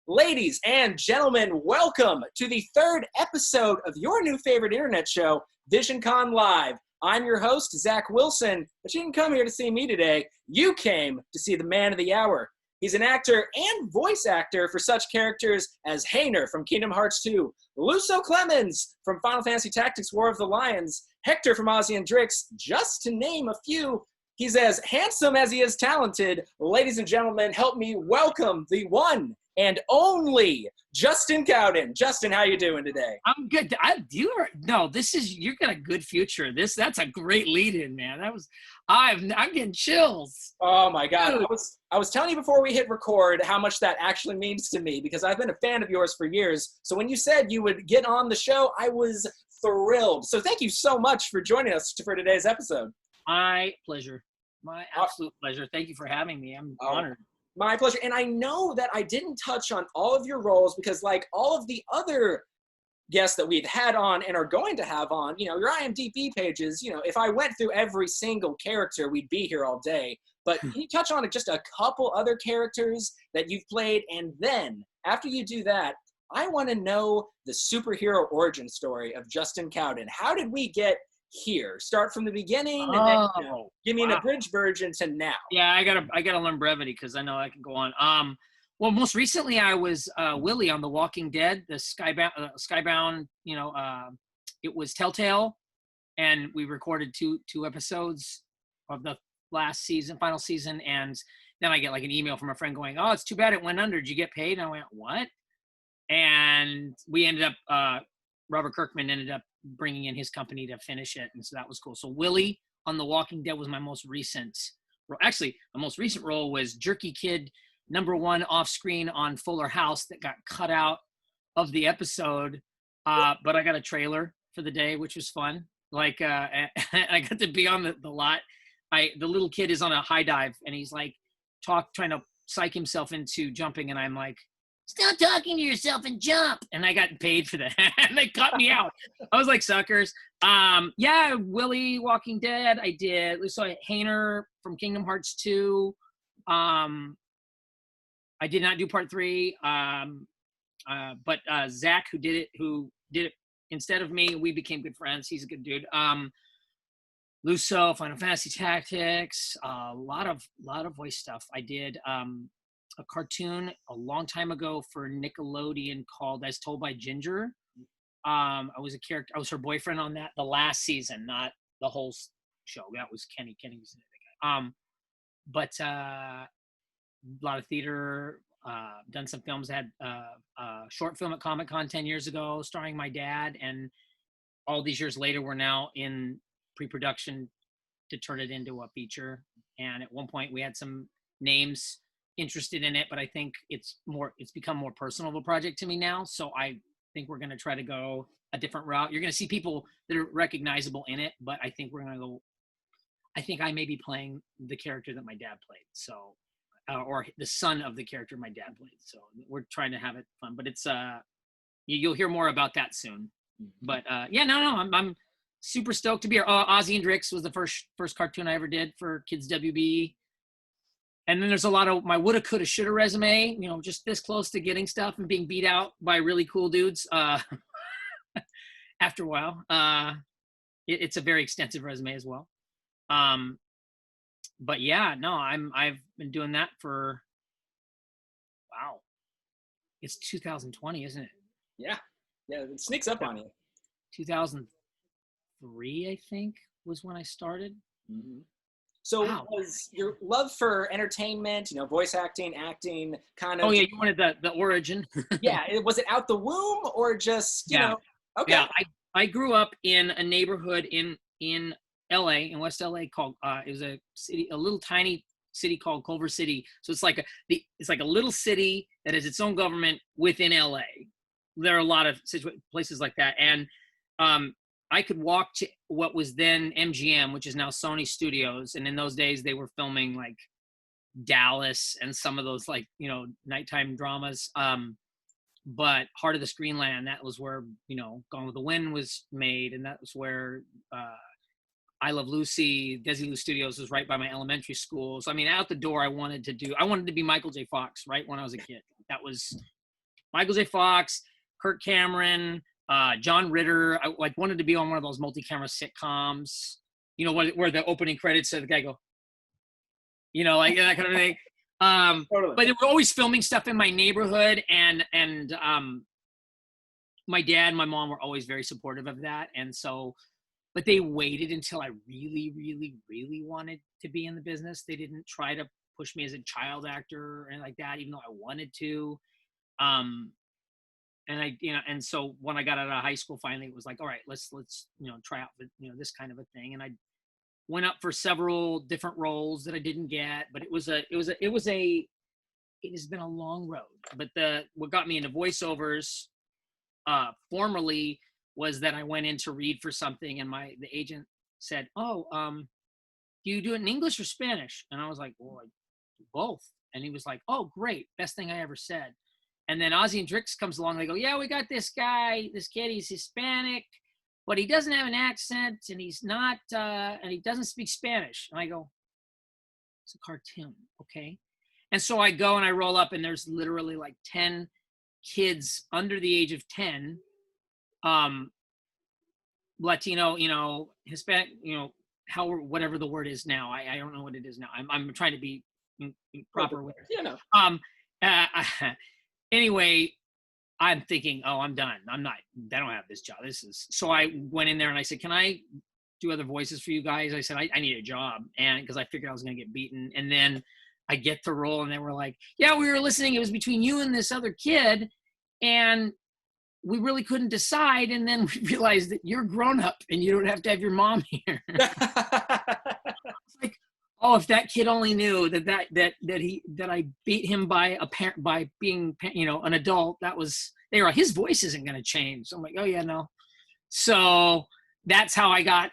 Ladies and gentlemen, welcome to the third episode of your new favorite internet show, Visioncon Live. I'm your host, Zach Wilson, but you didn't come here to see me today. You came to see the man of the hour. He's an actor and voice actor for such characters as Hayner from Kingdom Hearts 2, Luso Clemens from Final Fantasy Tactics War of the Lions, Hector from Ozzy and Drix, just to name a few. He's as handsome as he is talented. Ladies and gentlemen, help me welcome the one and only Justin Cowden. Justin, how you doing today? I'm good. You're got a good future. That's a great lead-in, man. I'm getting chills. Oh my God. Dude. I was telling you before we hit record how much that actually means to me because I've been a fan of yours for years. So when you said you would get on the show, I was thrilled. So thank you so much for joining us for today's episode. My pleasure. My absolute pleasure. Thank you for having me. I'm honored. My pleasure. And I know that I didn't touch on all of your roles because like all of the other guests that we've had on and are going to have on, your IMDb pages, if I went through every single character, we'd be here all day. But can you touch on just a couple other characters that you've played? And then after you do that, I want to know the superhero origin story of Justin Cowden. How did we get here? Start from the beginning and then give me an abridged version to now. Yeah, I gotta learn brevity because I know I can go on. Well, most recently I was Willie on The Walking Dead, the Skybound. It was Telltale, and we recorded two episodes of the final season, and then I get like an email from a friend going, "Oh, it's too bad it went under. Did you get paid?" And I went, "What?" And we ended up Robert Kirkman ended up bringing in his company to finish it, and so that was cool. So Willie on The Walking Dead was my most recent role. Actually, my most recent role was Jerky Kid #1 off screen on Fuller House that got cut out of the episode, but I got a trailer for the day, which was fun. Like I got to be on the lot. The little kid is on a high dive and he's like trying to psych himself into jumping, and I'm like, "Stop talking to yourself and jump." And I got paid for that. And they cut me out. I was like, suckers. Willie, Walking Dead. I did. So Hayner from Kingdom Hearts 2. I did not do part 3. But Zach, who did it instead of me, we became good friends. He's a good dude. Luso, Final Fantasy Tactics, a lot of voice stuff. I did a cartoon a long time ago for Nickelodeon called As Told by Ginger. I was a character. I was her boyfriend on that, the last season, not the whole show. That was Kenny. Kenny was the guy. But a lot of theater. Done some films. I had a short film at Comic-Con 10 years ago, starring my dad. And all these years later, we're now in pre-production to turn it into a feature. And at one point, we had some names interested in it, but I think it's become more personal of a project to me now. So I think we're going to try to go a different route. You're going to see people that are recognizable in it, but I think I think I may be playing the character that my dad played. So, or the son of the character my dad played. So we're trying to have it fun, but it's, you'll hear more about that soon. But I'm super stoked to be here. Ozzy and Drix was the first cartoon I ever did for Kids WB. And then there's a lot of my woulda, coulda, shoulda resume, just this close to getting stuff and being beat out by really cool dudes after a while. It's a very extensive resume as well. But yeah, no, I've been doing that for, wow. It's 2020, isn't it? Yeah, it sneaks up on you. 2003, I think, was when I started. Mm-hmm. So was your love for entertainment, voice acting, kind of... Oh, yeah, you wanted the origin. Yeah, was it out the womb or just, Okay. Yeah, I grew up in a neighborhood in LA, in West LA, called, it was a little tiny city called Culver City. So it's like a little city that has its own government within LA. There are a lot of places like that. And I could walk to what was then MGM, which is now Sony Studios. And in those days, they were filming like Dallas and some of those nighttime dramas. But Heart of the Screenland, that was where, Gone with the Wind was made. And that was where I Love Lucy, Desilu Studios was right by my elementary school. So, I mean, out the door, I wanted to be Michael J. Fox, right when I was a kid. That was Michael J. Fox, Kirk Cameron, John Ritter. I like wanted to be on one of those multi-camera sitcoms, you know, where the opening credits said the guy go, you know, like that kind of thing. Totally. But they were always filming stuff in my neighborhood, and my dad and my mom were always very supportive of that. And so, but they waited until I really, really, really wanted to be in the business. They didn't try to push me as a child actor and like that, even though I wanted to. And I, you know, and so when I got out of high school, finally it was like, all right, let's, you know, try out, you know, this kind of a thing. And I went up for several different roles that I didn't get, but it has been a long road. But what got me into voiceovers, formerly, was that I went in to read for something, and the agent said, "Oh, do you do it in English or Spanish?" And I was like, "Well, I do both." And he was like, "Oh, great, best thing I ever said." And then Ozzy and Drix comes along. They go, "Yeah, we got this guy, this kid. He's Hispanic, but he doesn't have an accent, and he's not, and he doesn't speak Spanish." And I go, "It's a cartoon, okay?" And so I go and I roll up, and there's literally like 10 kids under the age of 10, Latino, you know, Hispanic, you know, whatever the word is now. I don't know what it is now. I'm trying to be proper with it. You know. Anyway, I'm thinking, oh, I'm done. I don't have this job. So I went in there and I said, "Can I do other voices for you guys?" I said, I need a job. And because I figured I was going to get beaten. And then I get the role, and they were like, "Yeah, we were listening. It was between you and this other kid. And we really couldn't decide. And then we realized that you're grown up and you don't have to have your mom here." Like, oh, if that kid only knew that I beat him by being, you know, an adult, they were like, his voice isn't going to change. So I'm like, oh yeah, no. So that's how I got.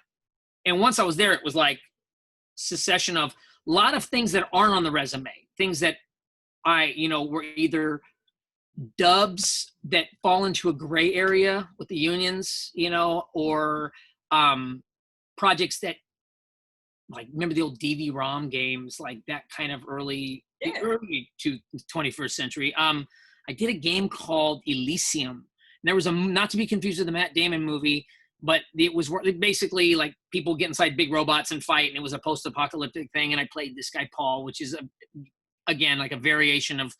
And once I was there, it was like succession of a lot of things that aren't on the resume, things that were either dubs that fall into a gray area with the unions, you know, or projects that, like, remember the old DV-ROM games, like that kind of early to 21st century. I did a game called Elysium. And there was not to be confused with the Matt Damon movie, but it was basically like people get inside big robots and fight, and it was a post-apocalyptic thing. And I played this guy, Paul, which is, again, like a variation of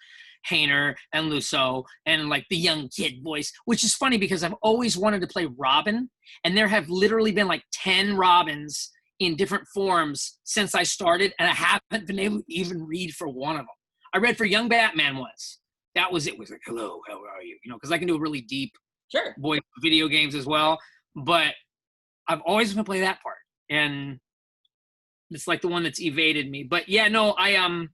Hayner and Luso, and like the young kid voice, which is funny because I've always wanted to play Robin, and there have literally been like 10 Robins in different forms since I started, and I haven't been able to even read for one of them. I read for Young Batman once. That was it. Was like, "Hello, how are you?" You know, because I can do a really deep voice video games as well. But I've always been to play that part, and it's like the one that's evaded me. But yeah, no, I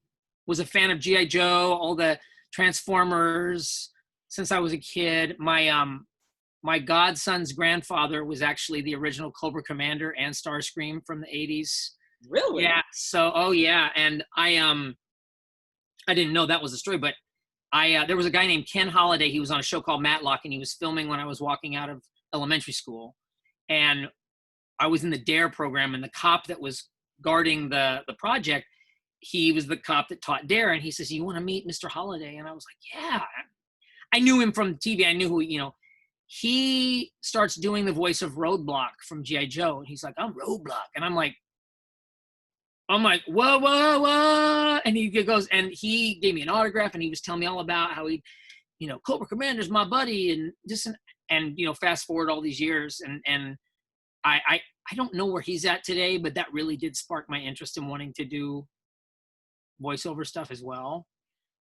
was a fan of G.I. Joe, all the Transformers since I was a kid. My godson's grandfather was actually the original Cobra Commander and Starscream from the 80s. Really? Yeah. So, oh yeah. And I didn't know that was the story, but there was a guy named Ken Holliday. He was on a show called Matlock, and he was filming when I was walking out of elementary school. And I was in the DARE program, and the cop that was guarding the project, he was the cop that taught DARE. And he says, "You want to meet Mr. Holliday?" And I was like, yeah. I knew him from TV. I knew who, you know. He starts doing the voice of Roadblock from G.I. Joe. And he's like, "I'm Roadblock." And I'm like, whoa, whoa, whoa. And he goes, and he gave me an autograph, and he was telling me all about how he, you know, Cobra Commander's my buddy, and this, and you know, fast forward all these years, and I don't know where he's at today, but that really did spark my interest in wanting to do voiceover stuff as well.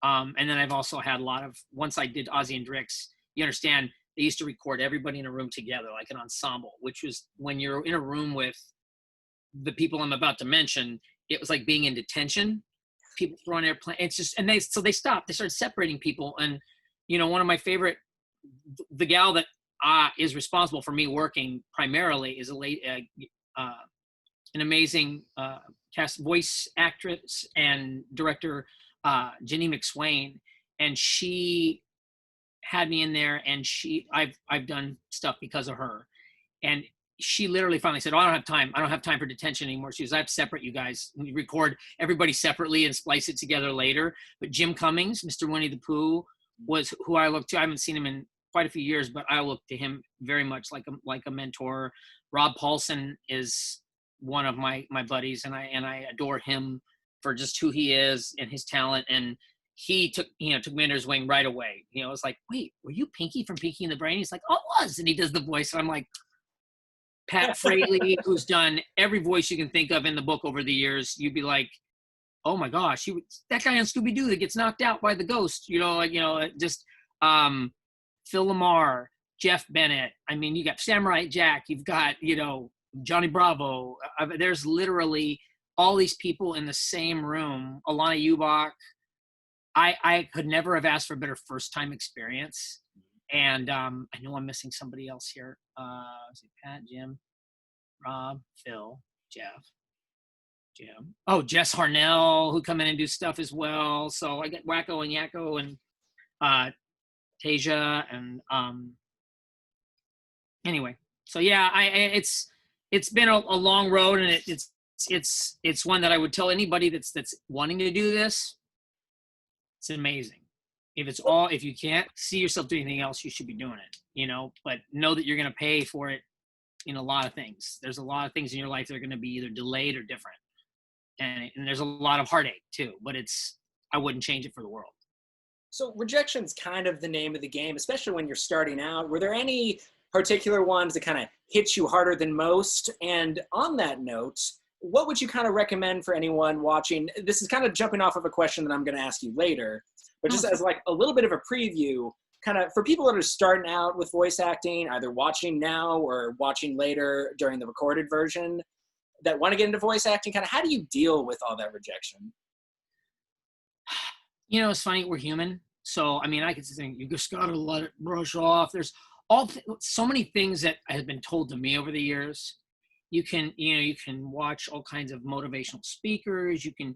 And then I've also had a lot of, once I did Ozzy and Drix, you understand, they used to record everybody in a room together, like an ensemble, which was, when you're in a room with the people I'm about to mention, it was like being in detention. People throwing airplanes. It's just, and they stopped. They started separating people. And, you know, one of my favorite, the gal that is responsible for me working primarily is an amazing cast voice actress and director, Jenny McSwain. And she had me in there, and I've done stuff because of her. And she literally finally said, "Oh, I don't have time. I don't have time for detention anymore." She goes, "I have to separate you guys. We record everybody separately and splice it together later." But Jim Cummings, Mr. Winnie the Pooh, was who I look to. I haven't seen him in quite a few years, but I look to him very much like a mentor. Rob Paulson is one of my buddies, and I adore him for just who he is and his talent. And he took me under his wing right away. It was like, wait, were you Pinky from Pinky and the Brain? He's like, oh, it was. And he does the voice. And I'm like, Pat Fraley, who's done every voice you can think of in the book over the years. You'd be like, oh my gosh, that guy on Scooby-Doo that gets knocked out by the ghost, just Phil Lamar, Jeff Bennett. I mean, you got Samurai Jack, you've got, Johnny Bravo. There's literally all these people in the same room. Alana Ubach. I could never have asked for a better first-time experience. And I know I'm missing somebody else here. Pat, Jim, Rob, Phil, Jeff, Jim. Oh, Jess Harnell, who come in and do stuff as well. So I got Wacko and Yakko and Tasia and anyway. So yeah, it's been a long road, and it's one that I would tell anybody that's wanting to do this. It's amazing. If you can't see yourself doing anything else, you should be doing it, but know that you're going to pay for it in a lot of things. There's a lot of things in your life that are going to be either delayed or different. And there's a lot of heartache too, but I wouldn't change it for the world. So rejection's kind of the name of the game, especially when you're starting out. Were there any particular ones that kind of hit you harder than most? And on that note, what would you kind of recommend for anyone watching? This is kind of jumping off of a question that I'm going to ask you later, but just as like a little bit of a preview, kind of for people that are starting out with voice acting, either watching now or watching later during the recorded version, that want to get into voice acting, kind of how do you deal with all that rejection? It's funny, we're human. So, I mean, I could think you just got to let it brush off. There's so many things that have been told to me over the years. You can watch all kinds of motivational speakers. You can,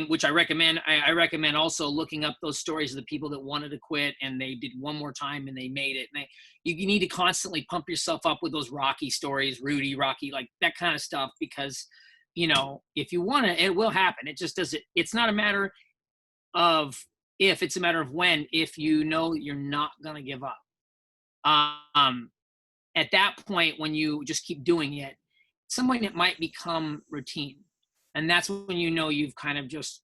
which I recommend. I recommend also looking up those stories of the people that wanted to quit and they did one more time and they made it. And you need to constantly pump yourself up with those Rocky stories, Rudy, Rocky, like that kind of stuff, because, if you want it, it will happen. It just doesn't. It's not a matter of if, it's a matter of when, if you know you're not going to give up. At that point, when you just keep doing it, at some point it might become routine. And that's when you've kind of just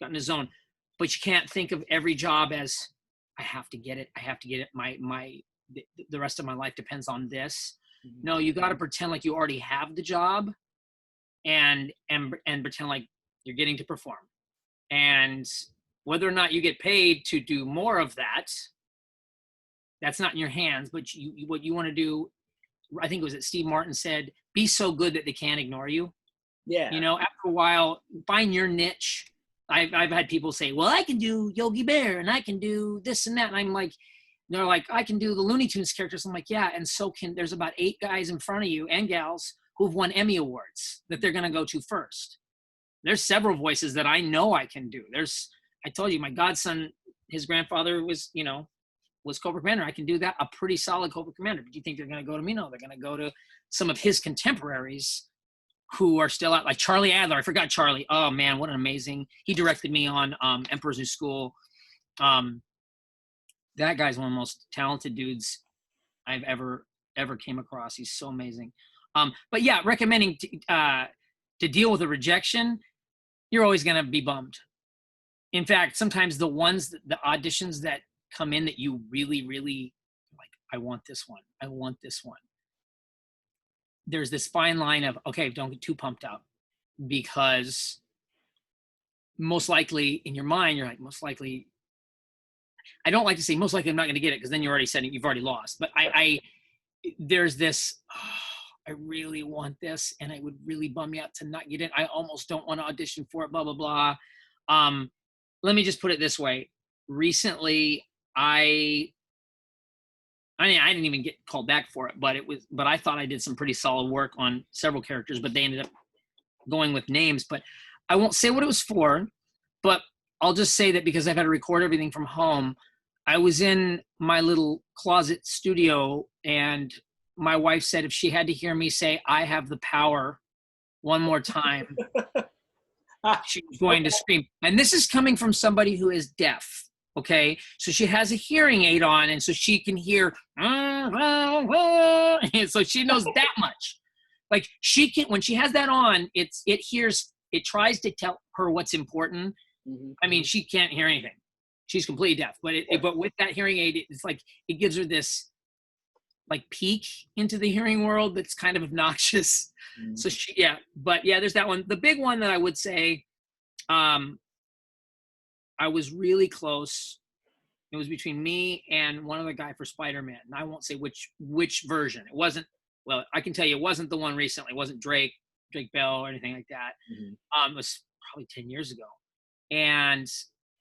gotten a zone. But you can't think of every job as, I have to get it. I have to get it. The rest of my life depends on this. Mm-hmm. No, you got to pretend like you already have the job and pretend like you're getting to perform. And whether or not you get paid to do more of that, that's not in your hands. But what you want to do, I think it was that Steve Martin said, be so good that they can't ignore you. Yeah. After a while, find your niche. I've had people say, well, I can do Yogi Bear and I can do this and that. And I'm like, they're like, I can do the Looney Tunes characters. I'm like, yeah. And so there's about 8 guys in front of you and gals who've won Emmy Awards that they're going to go to first. There's several voices that I know I can do. I told you, my godson, his grandfather was Cobra Commander. I can do that, a pretty solid Cobra Commander. But do you think they're going to go to me? No, they're going to go to some of his contemporaries who are still out, like Charlie Adler. I forgot Charlie. Oh man, what an amazing! He directed me on Emperor's New School. That guy's one of the most talented dudes I've ever came across. He's so amazing. But yeah, recommending to deal with a rejection, you're always going to be bummed. In fact, sometimes the auditions that come in that you really, really like, I want this one. I want this one. There's this fine line of, okay, don't get too pumped up, because most likely in your mind, you're like, most likely, I don't like to say most likely I'm not going to get it, because then you're already saying you've already lost. But there's this, I really want this, and it would really bum me out to not get it. I almost don't want to audition for it, blah, blah, blah. Let me just put it this way. Recently, I didn't even get called back for it, but I thought I did some pretty solid work on several characters, but they ended up going with names. But I won't say what it was for, but I'll just say that because I've had to record everything from home, I was in my little closet studio, and my wife said if she had to hear me say, I have the power one more time, she was going to scream. And this is coming from somebody who is deaf. Okay, so she has a hearing aid on, and so she can hear, and so she knows that much. Like she can, when she has that on, it hears, it tries to tell her what's important. I mean, she can't hear anything. She's completely deaf, but with that hearing aid, it's like it gives her this like peek into the hearing world that's kind of obnoxious. So there's that one. The big one that I would say, I was really close. It was between me and one other guy for Spider-Man. And I won't say which version. It wasn't, well, I can tell you it wasn't the one recently. It wasn't Drake Bell or anything like that. It was probably 10 years ago. And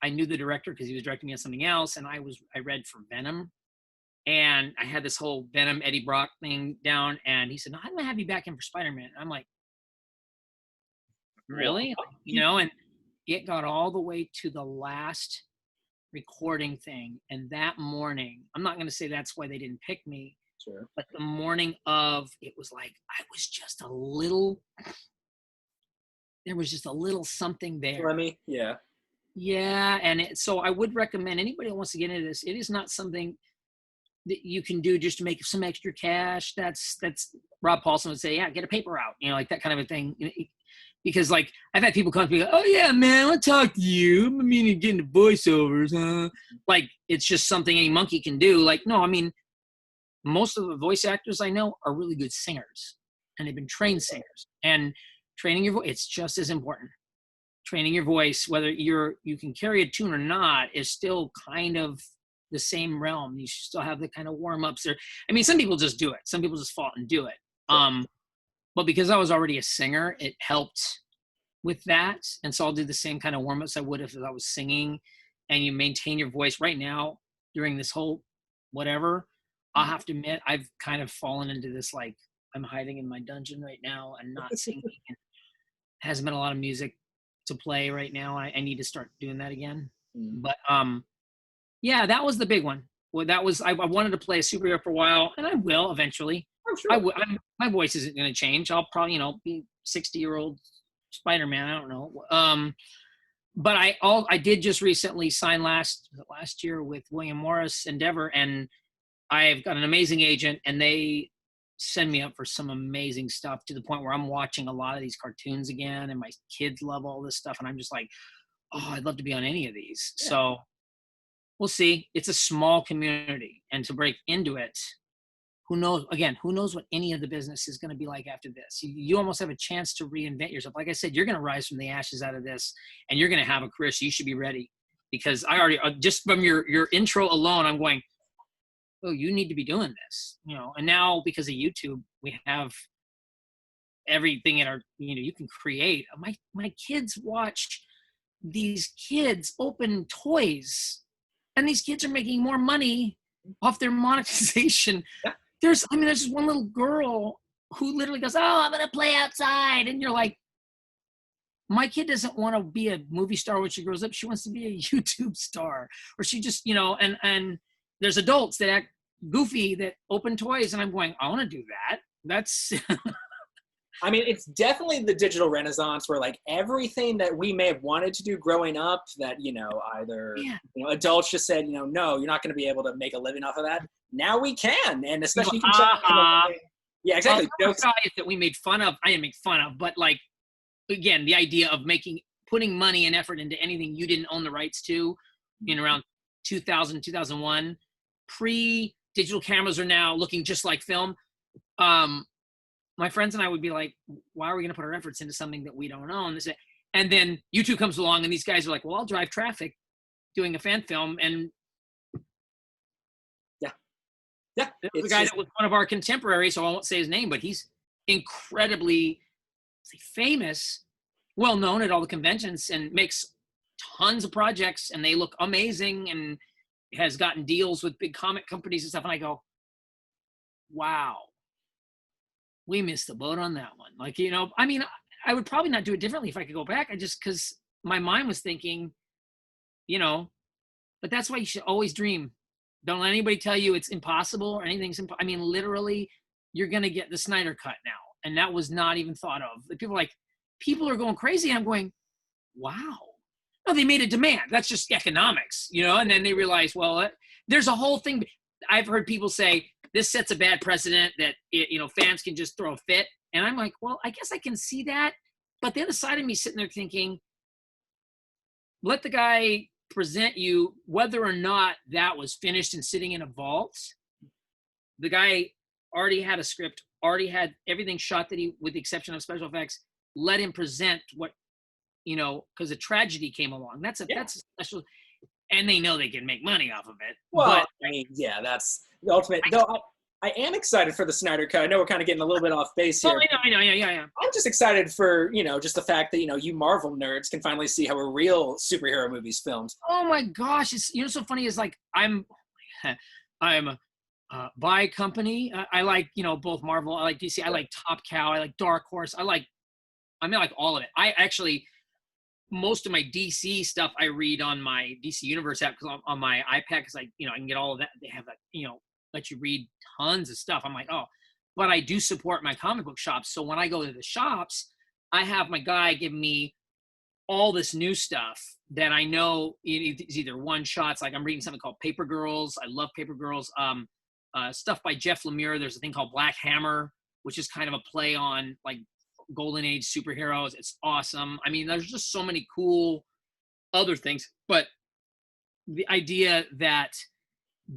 I knew the director because he was directing me on something else. And I read for Venom. And I had this whole Venom Eddie Brock thing down. And he said, no, I'm going to have you back in for Spider-Man. I'm like, really? And it got all the way to the last recording thing. And that morning, I'm not going to say that's why they didn't pick me. Sure. But the morning of, it was like, there was just a little something there. Yeah. Yeah. And so I would recommend anybody who wants to get into this, it is not something that you can do just to make some extra cash. That's Rob Paulson would say, yeah, get a paper out, like that kind of a thing. Because like I've had people come to me, oh yeah, man, I want to talk to you. I mean, you're getting the voiceovers, huh? Like it's just something any monkey can do. Like, no, I mean, most of the voice actors I know are really good singers, and they've been trained singers. And training your voice, it's just as important. Training your voice, whether you can carry a tune or not, is still kind of the same realm. You should still have the kind of warm-ups there. I mean, some people just do it. Some people just fall and do it. But because I was already a singer, it helped with that. And so I'll do the same kind of warm-ups I would if I was singing. And you maintain your voice. Right now, during this whole whatever, I'll have to admit, I've kind of fallen into this, like, I'm hiding in my dungeon right now and not singing. And hasn't been a lot of music to play right now. I need to start doing that again. But yeah, that was the big one. Well, that was, I wanted to play a superhero for a while, and I will eventually. Oh, sure. My voice isn't going to change. I'll probably, be 60-year-old Spider-Man. I don't know. But I did just recently sign last year with William Morris Endeavor, and I've got an amazing agent, and they send me up for some amazing stuff to the point where I'm watching a lot of these cartoons again, and my kids love all this stuff, and I'm just like, oh, I'd love to be on any of these. Yeah. So we'll see. It's a small community, and to break into it, who knows what any of the business is going to be like after this. You almost have a chance to reinvent yourself. Like I said, you're going to rise from the ashes out of this, and you're going to have a career, so you should be ready. Because I already, just from your intro alone, I'm going, oh, you need to be doing this. And now because of YouTube, we have everything in our, you can create. My kids watch these kids open toys, and these kids are making more money off their monetization. Yeah. There's this one little girl who literally goes, oh, I'm going to play outside. And you're like, my kid doesn't want to be a movie star when she grows up. She wants to be a YouTube star. Or she just, and there's adults that act goofy that open toys. And I'm going, I want to do that. That's... I mean, it's definitely the digital renaissance where, like, everything that we may have wanted to do growing up that, either, adults just said, no, you're not going to be able to make a living off of that. Now we can. And especially you can check yeah, exactly. Jokes that we made fun of. I didn't make fun of, but, like, again, the idea of putting money and effort into anything you didn't own the rights to in around 2000, 2001, pre-digital cameras are now looking just like film. My friends and I would be like, why are we going to put our efforts into something that we don't own? And then YouTube comes along, and these guys are like, well, I'll drive traffic doing a fan film. And yeah, the guy that was one of our contemporaries, so I won't say his name, but he's incredibly famous, well-known at all the conventions, and makes tons of projects, and they look amazing, and has gotten deals with big comic companies and stuff. And I go, wow. We missed the boat on that one. Like, I mean, I would probably not do it differently if I could go back. Because my mind was thinking, but that's why you should always dream. Don't let anybody tell you it's impossible or anything's impossible. I mean, literally, you're going to get the Snyder Cut now. And that was not even thought of. People are going crazy. And I'm going, wow. No, they made a demand. That's just economics, and then they realized, well, there's a whole thing. I've heard people say this sets a bad precedent that, fans can just throw a fit. And I'm like, well, I guess I can see that. But the other side of me sitting there thinking, let the guy present you whether or not that was finished and sitting in a vault. The guy already had a script, already had everything shot that with the exception of special effects. Let him present what, because a tragedy came along. That's a special, and they know they can make money off of it. Well, that's the ultimate. Though I am excited for the Snyder Cut. I know we're kind of getting a little bit off base here. Oh, I know, yeah. I'm just excited for, just the fact that, you Marvel nerds can finally see how a real superhero movie's filmed. Oh my gosh, it's so funny is like I'm by company. I like, both Marvel, I like DC, I like Top Cow, I like Dark Horse, I like all of it. I actually, most of my DC stuff I read on my DC Universe app because on my iPad because I can get all of that. They have that, let you read tons of stuff. I'm like, oh, but I do support my comic book shops. So when I go to the shops, I have my guy give me all this new stuff that I know is either one shots. Like I'm reading something called Paper Girls. I love Paper Girls. Stuff by Jeff Lemire. There's a thing called Black Hammer, which is kind of a play on like Golden Age superheroes. It's awesome. I mean, there's just so many cool other things. But the idea that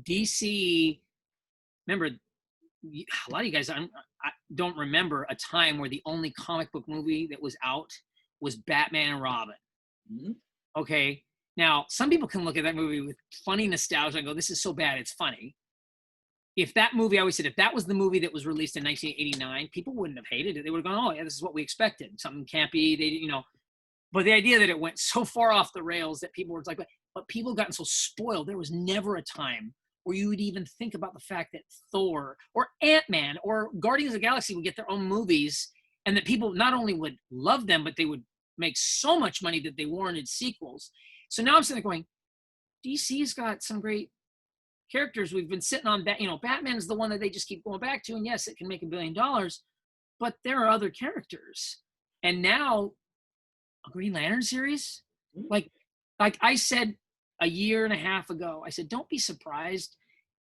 DC, remember, a lot of you guys I don't remember a time where the only comic book movie that was out was Batman and Robin. Mm-hmm. Okay. Now, some people can look at that movie with funny nostalgia and go, this is so bad, it's funny. If that movie, I always said, if that was the movie that was released in 1989, people wouldn't have hated it. They would have gone, oh, yeah, this is what we expected. Something campy, But the idea that it went so far off the rails that people were like, but people gotten so spoiled. There was never a time where you would even think about the fact that Thor or Ant-Man or Guardians of the Galaxy would get their own movies and that people not only would love them, but they would make so much money that they warranted sequels. So now I'm sitting there going, DC's got some great characters. We've been sitting on that, Batman's the one that they just keep going back to. And yes, it can make $1 billion, but there are other characters. And now a Green Lantern series, like I said a year and a half ago, I said, don't be surprised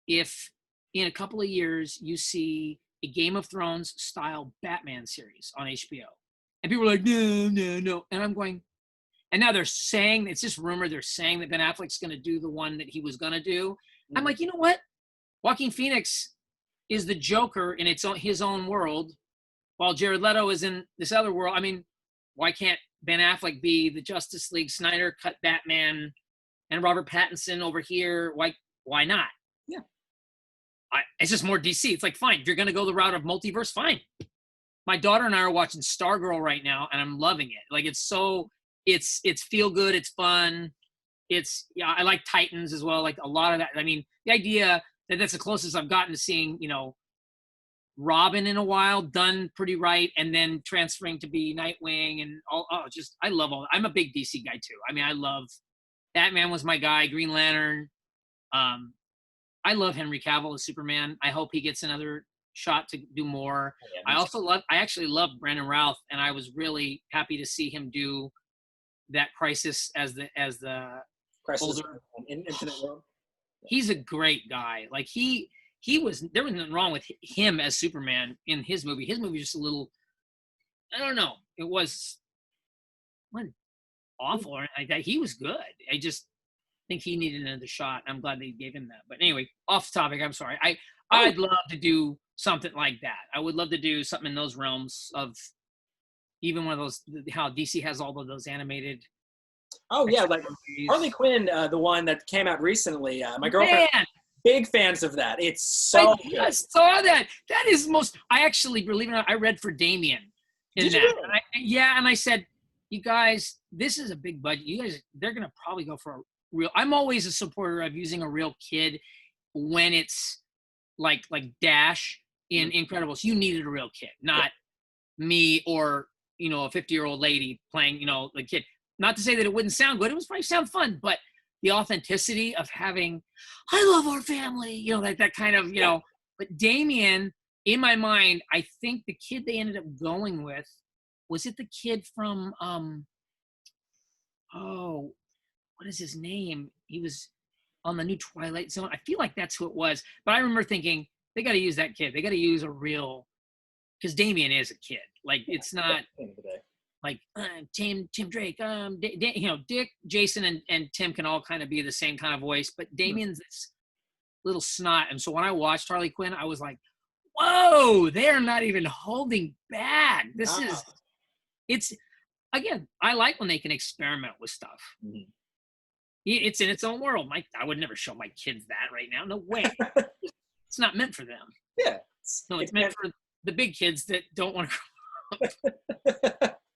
if in a couple of years you see a Game of Thrones style Batman series on HBO. And people are like, no. And I'm going, and now they're saying, it's just rumor, they're saying that Ben Affleck's going to do the one that he was going to do. Mm-hmm. I'm like, you know what? Joaquin Phoenix is the Joker in his own world, while Jared Leto is in this other world. I mean, why can't Ben Affleck be the Justice League Snyder cut Batman and Robert Pattinson over here? Why not? Yeah. It's just more DC. It's like, fine, if you're going to go the route of multiverse, fine. My daughter and I are watching Stargirl right now, and I'm loving it. Like, it's feel good. It's fun. I like Titans as well. Like a lot of that. I mean, the idea that that's the closest I've gotten to seeing, Robin in a while, done pretty right, and then transferring to be Nightwing and all. Oh, just I love all. I'm a big DC guy too. I mean, I love Batman was my guy. Green Lantern. I love Henry Cavill as Superman. I hope he gets another shot to do more. Oh, yeah, I actually love Brandon Routh, and I was really happy to see him do that Crisis as the Crisis older in Infinite World. He's a great guy. Like there was nothing wrong with him as Superman in his movie. His movie was just a little, I don't know. It wasn't awful or anything like that. He was good. I just think he needed another shot. I'm glad they gave him that. But anyway, off topic. I'm sorry. I'd love to do something like that. I would love to do something in those realms of even one of those, how DC has all of those animated. Oh yeah, like Harley Quinn, the one that came out recently. My girlfriend, big fans of that. It's so good. I saw that. That is I actually, believe it or not, I read for Damien in Did that. You really? And I said, you guys, this is a big budget. You guys, they're gonna probably go for a real. I'm always a supporter of using a real kid when it's like Dash in Incredibles. You needed a real kid, not me or a 50-year-old lady playing the kid. Not to say that it wouldn't sound good. It would probably sound fun, but the authenticity of having, I love our family, that kind of, But Damien, in my mind, I think the kid they ended up going with, was it the kid from, what is his name? He was on the new Twilight Zone. I feel like that's who it was. But I remember thinking, they got to use that kid. They got to use a real, because Damien is a kid. Like, it's not like Tim Drake, Dick, Jason, and Tim can all kind of be the same kind of voice, but Damien's this little snot. And so when I watched Harley Quinn, I was like, whoa, they're not even holding back. It's, again, I like when they can experiment with stuff. Mm-hmm. It's in its own world. I would never show my kids that right now. No way. It's not meant for them. Yeah. It's meant for the big kids that don't want to grow up.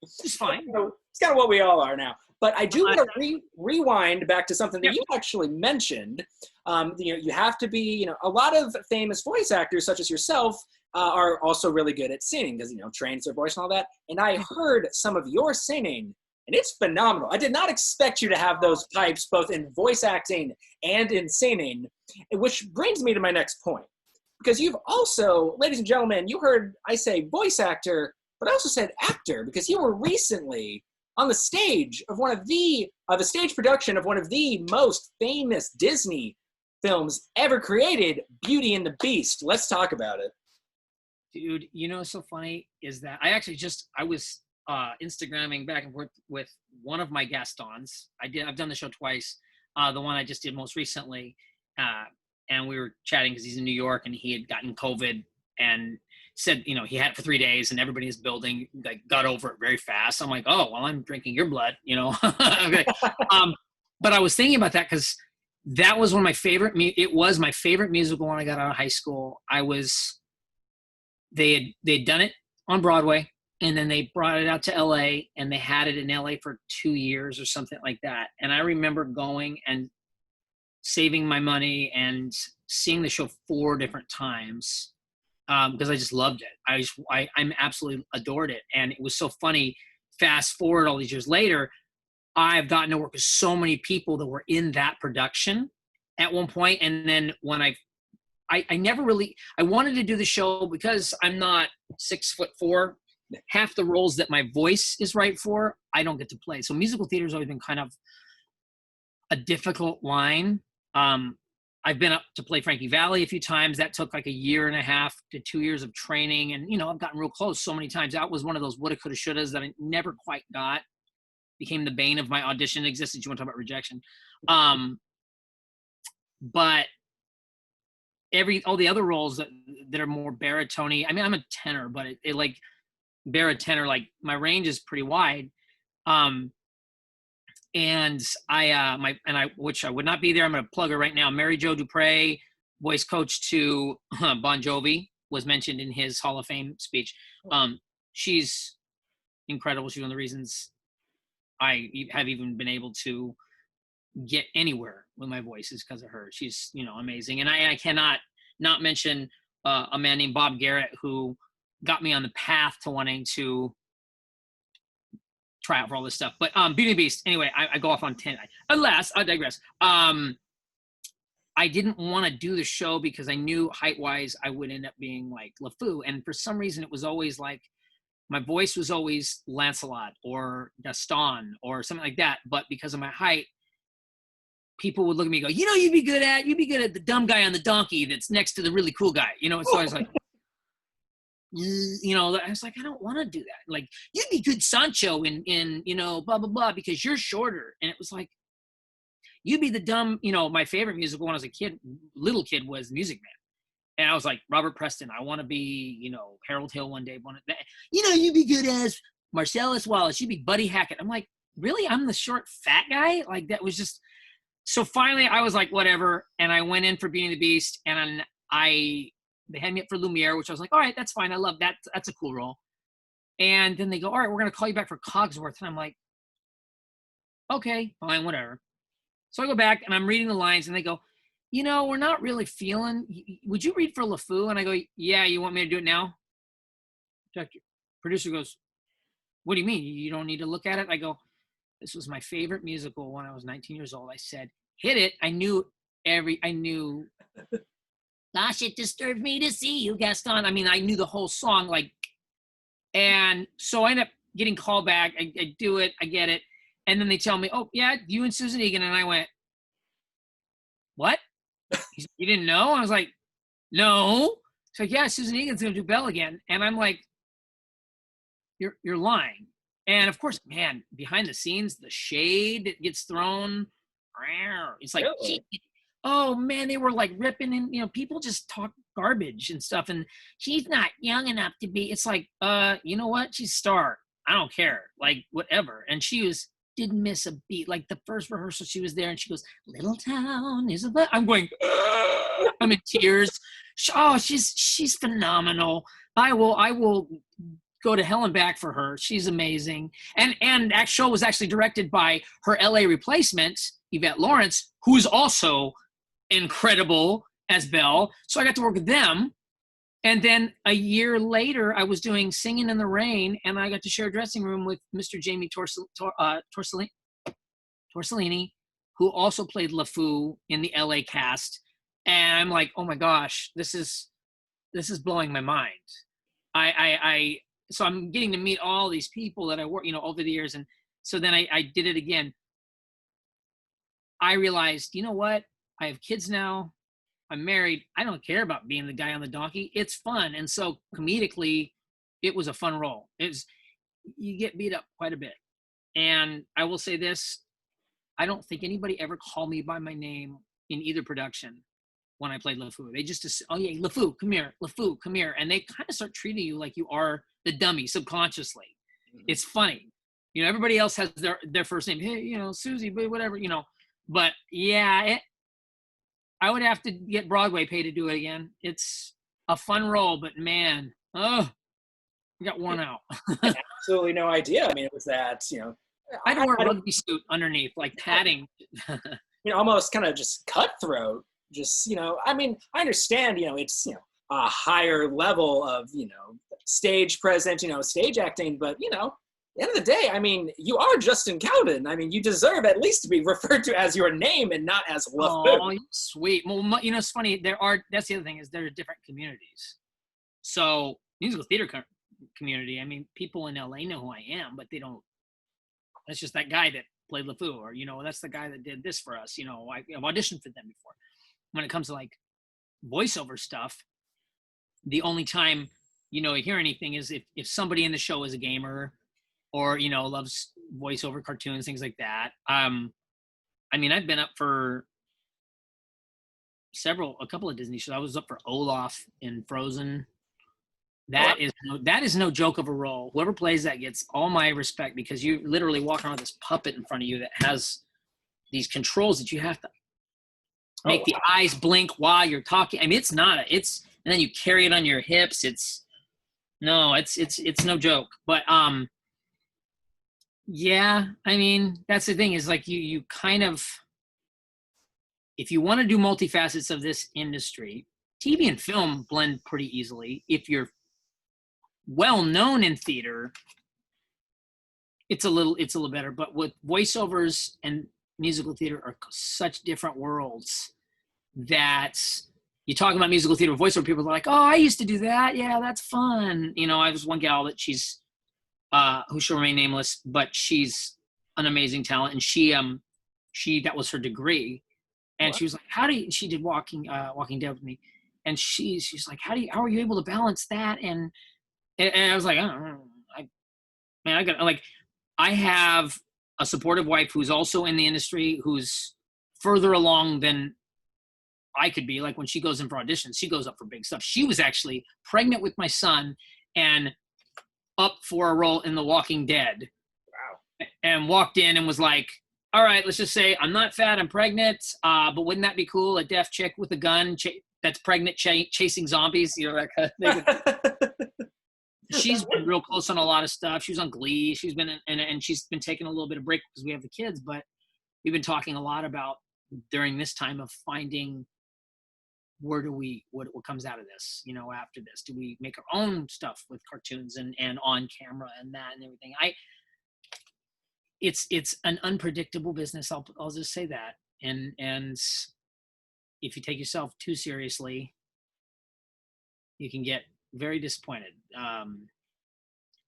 It's fine. It's kind of what we all are now. But I do want to rewind back to something that you actually mentioned. You have to be, a lot of famous voice actors, such as yourself, are also really good at singing because, trains their voice and all that. And I heard some of your singing, and it's phenomenal. I did not expect you to have those types both in voice acting and in singing, which brings me to my next point. Because you've also, ladies and gentlemen, you heard I say voice actor, but I also said actor, because you were recently on the stage of one of the stage production of one of the most famous Disney films ever created, Beauty and the Beast. Let's talk about it. Dude, what's so funny is that I was Instagramming back and forth with one of my guest-ons. I've done the show twice. The one I just did most recently, and we were chatting because he's in New York and he had gotten COVID and said, he had it for 3 days and everybody in his building got over it very fast. I'm like, oh, well, I'm drinking your blood, Okay. But I was thinking about that because that was one of my favorite. It was my favorite musical when I got out of high school. They'd done it on Broadway, and then they brought it out to LA, and they had it in LA for 2 years or something like that. And I remember going and saving my money and seeing the show 4 different times because I just loved it. I'm absolutely adored it. And it was so funny. Fast forward all these years later, I've gotten to work with so many people that were in that production at one point. And then when I wanted to do the show because I'm not 6'4". Half the roles that my voice is right for, I don't get to play. So musical theater has always been kind of a difficult line. I've been up to play Frankie Valli a few times. That took like 1.5 to 2 years of training. And, I've gotten real close so many times. That was one of those woulda, coulda, shouldas that I never quite got. Became the bane of my audition existence. You want to talk about rejection. But all the other roles that are more baritone-y, I mean, I'm a tenor, but it like baritone, like my range is pretty wide. And which I would not be there. I'm going to plug her right now. Mary Jo Dupre, voice coach to Bon Jovi, was mentioned in his Hall of Fame speech. She's incredible. She's one of the reasons I have even been able to get anywhere with my voice is because of her. She's, amazing. And I cannot not mention a man named Bob Garrett who got me on the path to wanting to try out for all this stuff. But Beauty and the Beast, anyway, I go off on 10. Alas, I digress. I didn't want to do the show because I knew height-wise I would end up being like LeFou. And for some reason, it was always like, my voice was always Lancelot or Gaston or something like that. But because of my height, people would look at me and go, you'd be good at the dumb guy on the donkey that's next to the really cool guy. So I was like, I was like, I don't want to do that. Like, you'd be good Sancho in blah, blah, blah, because you're shorter. And it was like, you'd be the dumb, my favorite musical when I was a little kid was Music Man. And I was like, Robert Preston, I want to be, Harold Hill one day. You'd be good as Marcellus Wallace. You'd be Buddy Hackett. I'm like, really? I'm the short, fat guy? Like, that was just... So finally, I was like, whatever. And I went in for Beauty and the Beast. And they had me up for Lumiere, which I was like, all right, that's fine. I love that. That's a cool role. And then they go, all right, we're going to call you back for Cogsworth. And I'm like, okay, fine, whatever. So I go back and I'm reading the lines and they go, we're not really feeling, would you read for LeFou? And I go, yeah, you want me to do it now? Producer goes, what do you mean? You don't need to look at it? I go, this was my favorite musical when I was 19 years old. I said, hit it. I knew gosh, it disturbed me to see you, Gaston. I mean, I knew the whole song, and so I end up getting called back. I do it. I get it. And then they tell me, oh, yeah, you and Susan Egan. And I went, what? You didn't know? I was like, no. It's like, yeah, Susan Egan's going to do Belle again. And I'm like, you're lying. And of course, man, behind the scenes, the shade that gets thrown, it's like, oh man, they were like ripping and, you know, people just talk garbage and stuff. And she's not young enough to be, it's like, you know what? She's a star. I don't care. Like, whatever. And didn't miss a beat. Like the first rehearsal, she was there and she goes, "Little town is a," I'm going, I'm in tears. Oh, she's phenomenal. I will go to hell and back for her. She's amazing. And that show was actually directed by her LA replacement, Yvette Lawrence, who's also incredible as Belle. So I got to work with them. And then a year later, I was doing Singing in the Rain, and I got to share a dressing room with Mr. Jamie Torcellini, who also played LeFou in the LA cast. And I'm like, oh my gosh, this is blowing my mind. So I'm getting to meet all these people that I work, you know, over the years. And so then I did it again. I realized, you know what? I have kids now. I'm married. I don't care about being the guy on the donkey. It's fun. And so comedically, it was a fun role. You get beat up quite a bit. And I will say this, I don't think anybody ever called me by my name in either production when I played LeFou. They just, oh yeah, LeFou, come here, LeFou, come here. And they kind of start treating you like you are the dummy subconsciously. Mm-hmm. It's funny. You know, everybody else has their first name. Hey, you know, Susie, whatever, you know. But yeah, I would have to get Broadway pay to do it again. It's a fun role, but man, I got worn out. Absolutely no idea. I mean, it was that, you know. I had to wear a rugby suit underneath, like padding. You know, almost kind of just cutthroat. Just, you know, I mean, I understand, you know, it's, you know, a higher level of, you know, stage presence, you know, stage acting, but, you know, at the end of the day, I mean, you are Justin Cowden. I mean, you deserve at least to be referred to as your name and not as LeFou. Oh, sweet. Well, you know, it's funny. That's the other thing is there are different communities. So musical theater community, I mean, people in LA know who I am, but they don't, that's just that guy that played LeFou, or, you know, that's the guy that did this for us. You know, I've auditioned for them before. When it comes to like voiceover stuff, the only time, you know, you hear anything is if somebody in the show is a gamer or, you know, loves voiceover cartoons, things like that. I mean, I've been up for a couple of Disney shows. I was up for Olaf in Frozen. That is no joke of a role. Whoever plays that gets all my respect, because you literally walk around with this puppet in front of you that has these controls that you have to make the eyes blink while you're talking. I mean, and then you carry it on your hips. It's no joke. But yeah, I mean, that's the thing is like you kind of, if you want to do multifacets of this industry, TV and film blend pretty easily. If you're well known in theater, it's a little better. But with voiceovers and musical theater are such different worlds that you talk about musical theater voiceover, people are like, oh, I used to do that. Yeah, that's fun. You know, I was one gal that she's who shall remain nameless, but she's an amazing talent, and she that was her degree. And she was like, she did Walking Dead with me, and she's like, how are you able to balance that? And I was like, I don't know. I have a supportive wife who's also in the industry, who's further along than I could be. Like when she goes in for auditions, she goes up for big stuff. She was actually pregnant with my son and up for a role in The Walking Dead. Wow. And walked in and was like, all right, let's just say I'm not fat, I'm pregnant, but wouldn't that be cool? A deaf chick with a gun that's pregnant chasing zombies, you know, that kind of thing. She's been real close on a lot of stuff. She was on Glee. She's been and she's been taking a little bit of break because we have the kids, but we've been talking a lot about during this time of finding what comes out of this, you know, after this. Do we make our own stuff with cartoons and on camera and that and everything? It's an unpredictable business. I'll just say that. And if you take yourself too seriously, you can get very disappointed.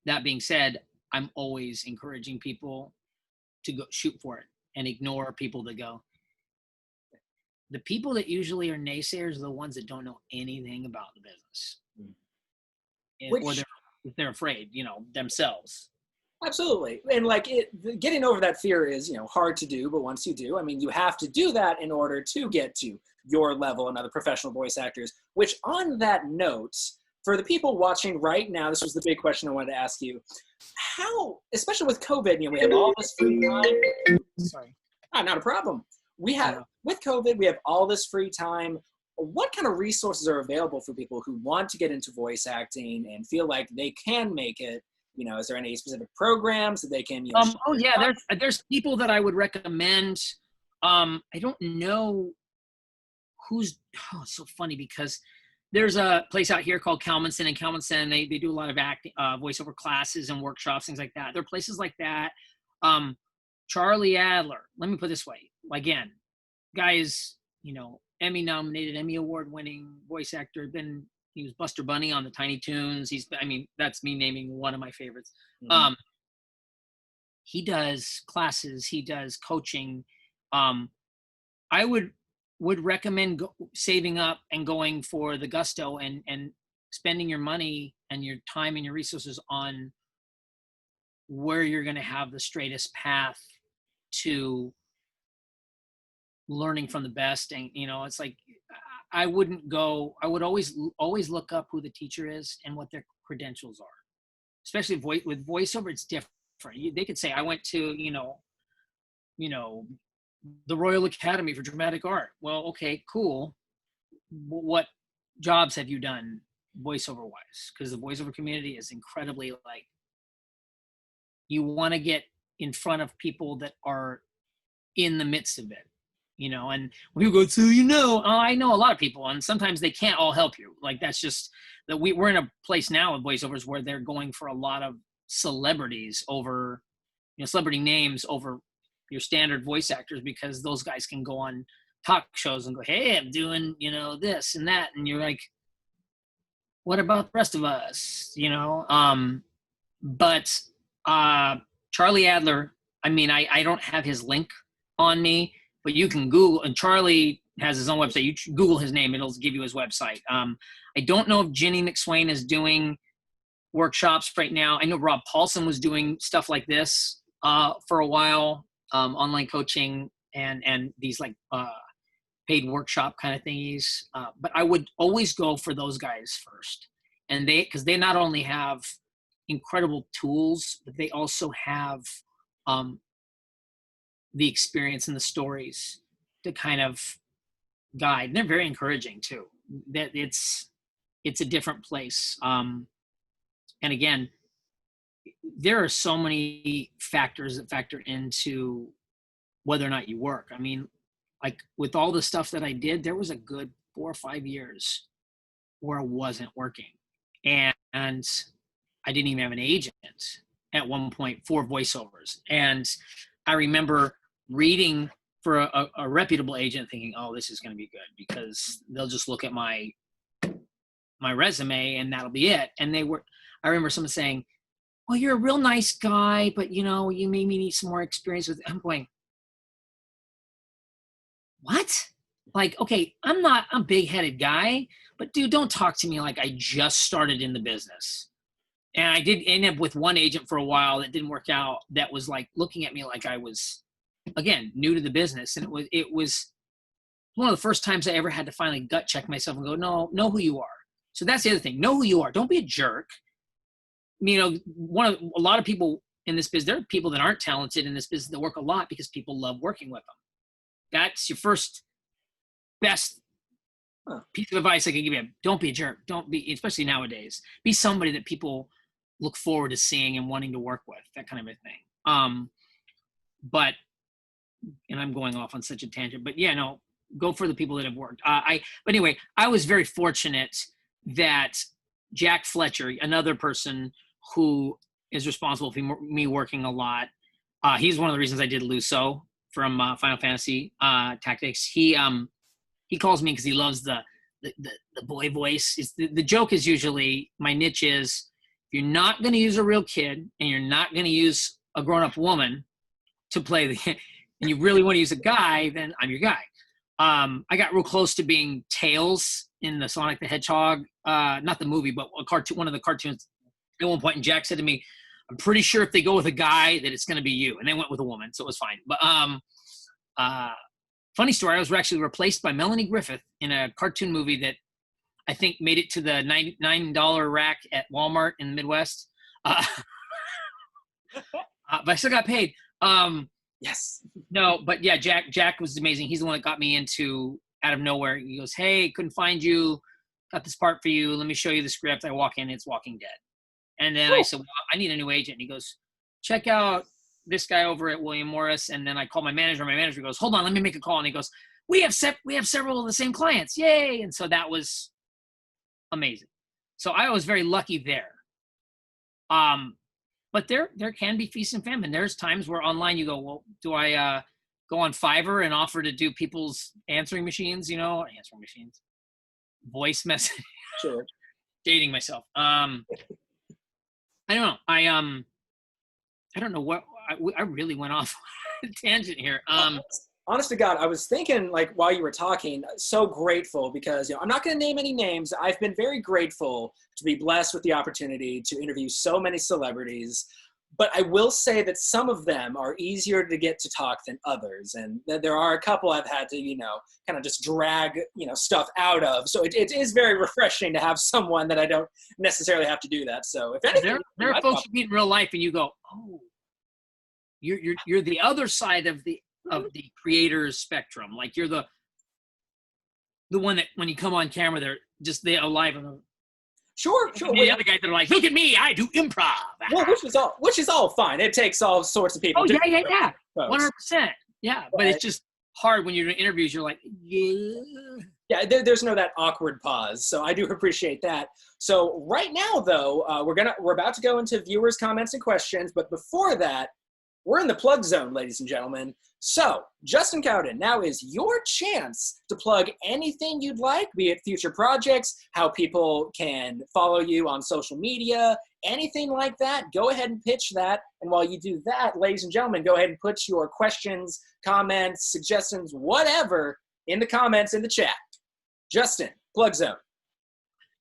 That being said, I'm always encouraging people to go shoot for it and ignore people that go. The people that usually are naysayers are the ones that don't know anything about the business. Or they're afraid, themselves. Absolutely. And like getting over that fear is, hard to do, but once you do, I mean, you have to do that in order to get to your level and other professional voice actors, which on that note, for the people watching right now, this was the big question I wanted to ask you. How, especially with COVID, we have all this free time. Sorry. Not a problem. With COVID, we have all this free time. What kind of resources are available for people who want to get into voice acting and feel like they can make it? Is there any specific programs that they can use? There's people that I would recommend. I don't know it's so funny because there's a place out here called Cowden, and Cowden, they do a lot of acting, voiceover classes and workshops, things like that. There are places like that. Charlie Adler, let me put it this way. Again, guy is, Emmy nominated, Emmy award winning voice actor. He was Buster Bunny on the Tiny Toons. That's me naming one of my favorites. Mm-hmm. He does classes. He does coaching. I would recommend saving up and going for the gusto and spending your money and your time and your resources on where you're going to have the straightest path to learning from the best. And, it's like, I would always look up who the teacher is and what their credentials are, especially with voiceover. It's different. They could say, I went to, the Royal Academy for Dramatic Art. Well, okay, cool. What jobs have you done voiceover wise? Because the voiceover community is incredibly you want to get in front of people that are in the midst of it. And when you go to, I know a lot of people, and sometimes they can't all help you. Like, that's just that we're in a place now with voiceovers where they're going for a lot of celebrities over, celebrity names over your standard voice actors, because those guys can go on talk shows and go, hey, I'm doing, this and that. And you're like, what about the rest of us? But Charlie Adler, I don't have his link on me, but you can Google, and Charlie has his own website. You Google his name, it'll give you his website. I don't know if Jenny McSwain is doing workshops right now. I know Rob Paulson was doing stuff like this for a while, online coaching and these paid workshop kind of thingies. But I would always go for those guys first. And because they not only have incredible tools, but they also have the experience and the stories to kind of guide. And they're very encouraging too. That it's a different place. And again, there are so many factors that factor into whether or not you work. With all the stuff that I did, there was a good 4 or 5 years where I wasn't working. And I didn't even have an agent at one point for voiceovers. And I remember reading for a reputable agent thinking, oh, this is going to be good because they'll just look at my resume and that'll be it. And I remember someone saying, well, you're a real nice guy, but you maybe need some more experience with it. I'm going, what? Okay, I'm not a big-headed guy, but dude, don't talk to me like I just started in the business. And I did end up with one agent for a while that didn't work out, that was looking at me like I was, again, new to the business. And it was one of the first times I ever had to finally gut check myself and go, no, know who you are. So that's the other thing. Know who you are. Don't be a jerk. A lot of people in this business, there are people that aren't talented in this business that work a lot because people love working with them. That's your first best piece of advice I can give you. Don't be a jerk. Don't be, especially nowadays, be somebody that people look forward to seeing and wanting to work with, that kind of a thing. But I'm going off on such a tangent, but yeah, no, go for the people that have worked. But anyway, I was very fortunate that Jack Fletcher, another person who is responsible for me working a lot. He's one of the reasons I did Luso from Final Fantasy Tactics. He calls me because he loves the boy voice. The joke is usually, my niche is, if you're not going to use a real kid and you're not going to use a grown-up woman, to play the, and you really want to use a guy, then I'm your guy. I got real close to being Tails in the Sonic the Hedgehog, not the movie, but one of the cartoons. At one point, and Jack said to me, "I'm pretty sure if they go with a guy, that it's going to be you." And they went with a woman, so it was fine. But funny story, I was actually replaced by Melanie Griffith in a cartoon movie that I think made it to the $99 rack at Walmart in the Midwest. But I still got paid. Yes. No, but yeah, Jack was amazing. He's the one that got me into out of nowhere. He goes, "Hey, couldn't find you. Got this part for you. Let me show you the script." I walk in, it's Walking Dead. And then I said, "Well, I need a new agent." And he goes, "Check out this guy over at William Morris." And then I call my manager. My manager goes, "Hold on, let me make a call." And he goes, we have several of the same clients. Yay. And so that was amazing. So I was very lucky there. But there can be feast and famine. There's times where online you go, well, do I go on Fiverr and offer to do people's answering machines, voice message? Sure. Dating myself. I don't know. I don't know what I really went off on a tangent here. Honest to God, I was thinking, like, while you were talking, so grateful because, I'm not going to name any names. I've been very grateful to be blessed with the opportunity to interview so many celebrities. But I will say that some of them are easier to get to talk than others. And there are a couple I've had to, kind of just drag, stuff out of. So it is very refreshing to have someone that I don't necessarily have to do that. So if anything, there are folks you meet in real life and you go, oh, you're the other side of the creator's spectrum. Like you're the one that when you come on camera, they're alive and sure. The other guys that are like, look at me, I do improv. Well, which is all fine. It takes all sorts of people. Oh yeah, 100%. Yeah, but it's just hard when you're doing interviews. You're like, yeah. There's no that awkward pause. So I do appreciate that. So right now, though, we're about to go into viewers' comments and questions. But before that, we're in the plug zone, ladies and gentlemen. So, Justin Cowden, now is your chance to plug anything you'd like, be it future projects, how people can follow you on social media, anything like that. Go ahead and pitch that. And while you do that, ladies and gentlemen, go ahead and put your questions, comments, suggestions, whatever, in the comments in the chat. Justin, plug zone.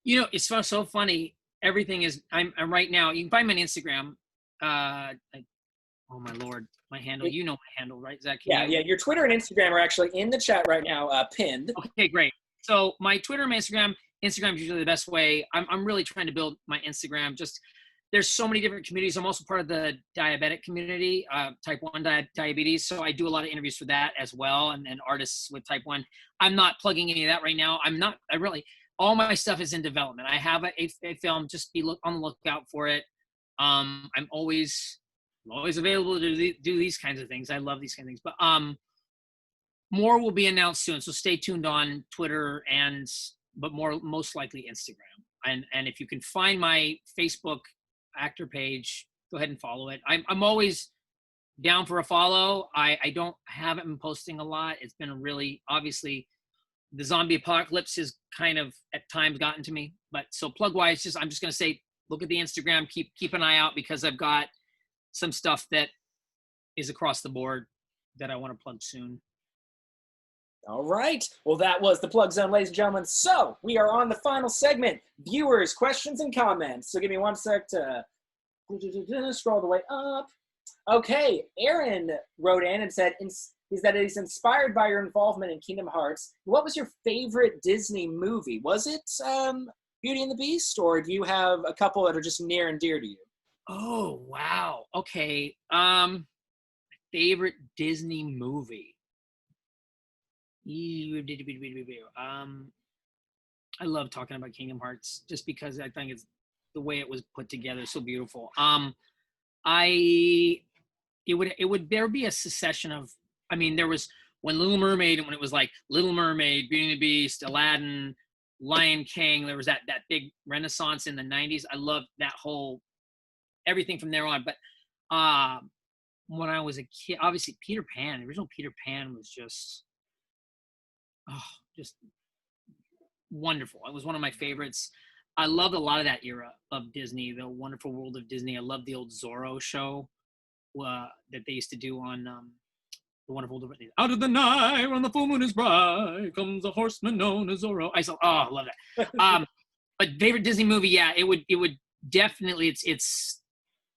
It's so funny. Everything is, I'm right now, you can find me on Instagram. Oh my Lord, my handle. You know my handle, right, Zach? Yeah. Your Twitter and Instagram are actually in the chat right now, pinned. Okay, great. So my Twitter and Instagram is usually the best way. I'm really trying to build my Instagram. Just there's so many different communities. I'm also part of the diabetic community, type 1 diabetes. So I do a lot of interviews for that as well, and artists with type 1. I'm not plugging any of that right now. All my stuff is in development. I have a film. Just be on the lookout for it. I'm always available to do these kinds of things. I love these kinds of things. But more will be announced soon. So stay tuned on Twitter but most likely Instagram. And if you can find my Facebook actor page, go ahead and follow it. I'm always down for a follow. I haven't been posting a lot. It's been really, obviously, the zombie apocalypse has kind of at times gotten to me. But so plug wise, I'm just going to say, look at the Instagram, keep an eye out, because I've got some stuff that is across the board that I want to plug soon. All right. Well, that was the plug zone, ladies and gentlemen. So we are on the final segment, viewers, questions, and comments. So give me one sec to scroll the way up. Okay. Aaron wrote in and said that he's inspired by your involvement in Kingdom Hearts. What was your favorite Disney movie? Was it Beauty and the Beast, or do you have a couple that are just near and dear to you? Oh, wow. Okay. Favorite Disney movie. I love talking about Kingdom Hearts just because I think it's the way it was put together, so beautiful. There would be a succession of, there was when Little Mermaid, and when it was like Little Mermaid, Beauty and the Beast, Aladdin, Lion King, there was that big renaissance in the 90s. I loved that whole everything from there on. But when I was a kid, obviously Peter Pan, the original Peter Pan was just wonderful. It was one of my favorites. I loved a lot of that era of Disney, the Wonderful World of Disney. I loved the old Zorro show that they used to do on the wonderful Out of the night when the full moon is bright comes a horseman known as Zorro. I love that. But favorite Disney movie, yeah, it would definitely, it's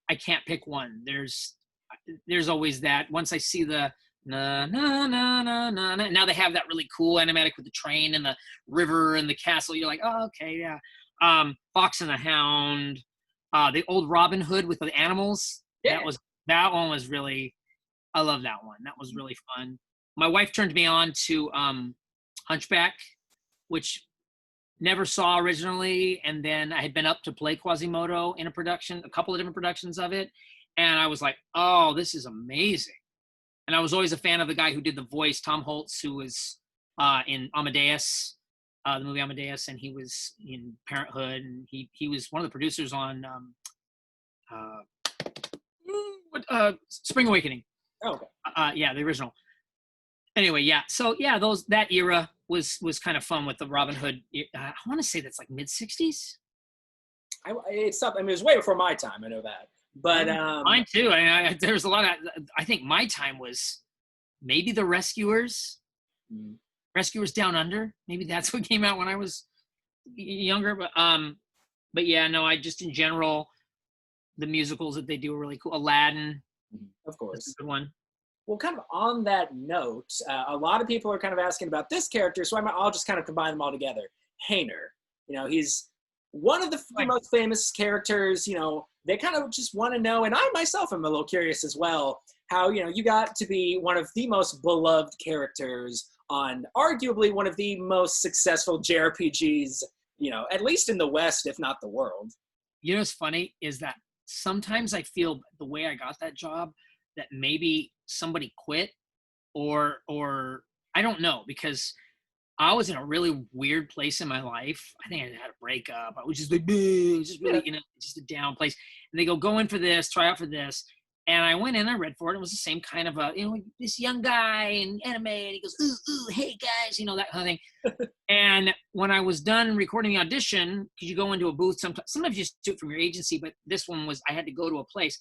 I can't pick one. There's always that. Once I see the na na na na na, now they have that really cool animatic with the train and the river and the castle. You're like, oh, okay, yeah. Fox and the Hound, the old Robin Hood with the animals. Yeah. That one was really, I love that one. That was really fun. My wife turned me on to Hunchback, which never saw originally, and then I had been up to play Quasimodo in a couple of different productions of it, and I was like, oh, this is amazing. And I was always a fan of the guy who did the voice, Tom Holtz, who was in Amadeus, the movie Amadeus, and he was in Parenthood, and he was one of the producers on Spring Awakening. Oh, okay. Yeah, the original. Anyway, yeah. So yeah, that era was kind of fun with the Robin Hood. I want to say that's like mid '60s. It's something. I mean, it was way before my time. I know that, but mine too. There's a lot of. I think my time was maybe The Rescuers, Rescuers Down Under. Maybe that's what came out when I was younger. But yeah, no. I just in general, the musicals that they do are really cool. Aladdin, of course, that's a good one. Well, kind of on that note, a lot of people are kind of asking about this character, so I'll just kind of combine them all together. Hayner, he's one of the most famous characters. They kind of just want to know, and I myself am a little curious as well, how, you got to be one of the most beloved characters on arguably one of the most successful JRPGs, at least in the West, if not the world. What's funny is that sometimes I feel the way I got that job, that maybe somebody quit or I don't know, because I was in a really weird place in my life. I think I had a breakup. I was just like, just really, just a down place. And they go in for this, try out for this. And I went in, I read for it. It was the same kind of this young guy in anime, and he goes, ooh, hey guys, that kind of thing. And when I was done recording the audition, because you go into a booth, sometimes you just do it from your agency, but this one was, I had to go to a place.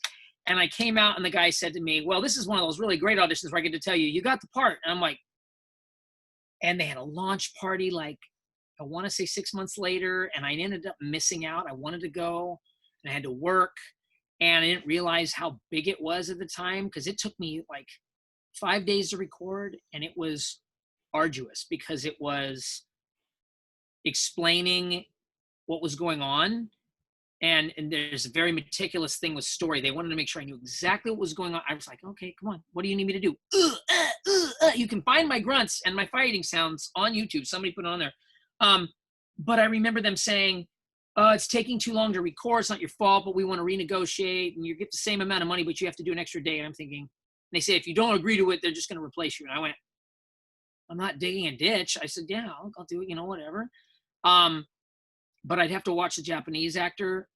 And I came out and the guy said to me, well, this is one of those really great auditions where I get to tell you, you got the part. And I'm like, and they had a launch party, like, I want to say 6 months later, and I ended up missing out. I wanted to go, and I had to work, and I didn't realize how big it was at the time, because it took me like 5 days to record, and it was arduous because it was explaining what was going on. And there's a very meticulous thing with story. They wanted to make sure I knew exactly what was going on. I was like, okay, come on. What do you need me to do? You can find my grunts and my fighting sounds on YouTube. Somebody put it on there. But I remember them saying, it's taking too long to record. It's not your fault, but we want to renegotiate. And you get the same amount of money, but you have to do an extra day. And I'm thinking, they say, if you don't agree to it, they're just going to replace you. And I went, I'm not digging a ditch. I said, yeah, I'll do it, whatever. But I'd have to watch the Japanese actor.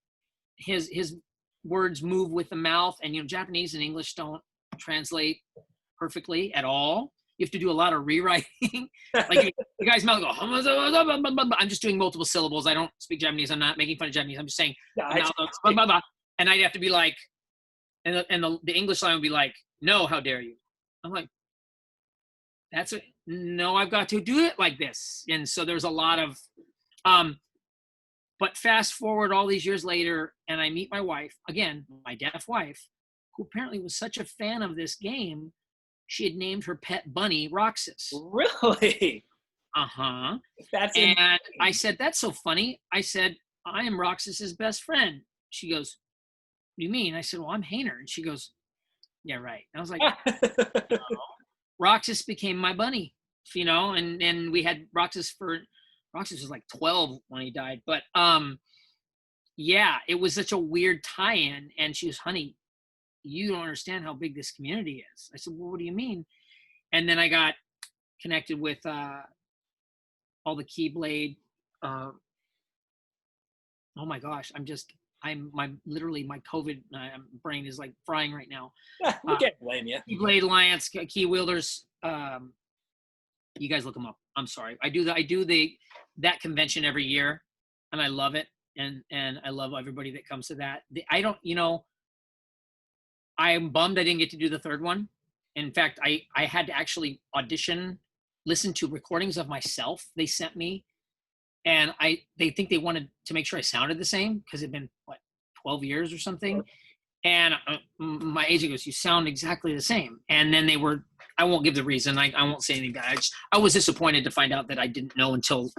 His words move with the mouth, and Japanese and English don't translate perfectly at all. You have to do a lot of rewriting. Like the guy's mouth go, I'm just doing multiple syllables. I don't speak Japanese. I'm not making fun of Japanese. I'm just saying, and I'd have to be like, and the English line would be like, no, how dare you? I'm like, no, I've got to do it like this. And so there's a lot of, but fast forward all these years later, and I meet my wife, again, my deaf wife, who apparently was such a fan of this game, she had named her pet bunny Roxas. Really? Uh-huh. That's and insane. I said, that's so funny. I said, I am Roxas's best friend. She goes, what do you mean? I said, well, I'm Hayner. And she goes, yeah, right. And I was like, oh. Roxas became my bunny, and we had Roxas was like 12 when he died. But yeah, it was such a weird tie-in. And she was, honey, you don't understand how big this community is. I said, well, what do you mean? And then I got connected with all the Keyblade. Oh my gosh, literally my COVID brain is like frying right now. We can't blame you. Keyblade Alliance, Key Wielders. You guys look them up. I'm sorry. I do that convention every year, and I love it. And I love everybody that comes to that. I I'm bummed I didn't get to do the third one. In fact, I had to actually listen to recordings of myself they sent me, and they think they wanted to make sure I sounded the same because it'd been 12 years or something. And my agent goes, "You sound exactly the same." And then I won't give the reason. I won't say anything. I was disappointed to find out that I didn't know until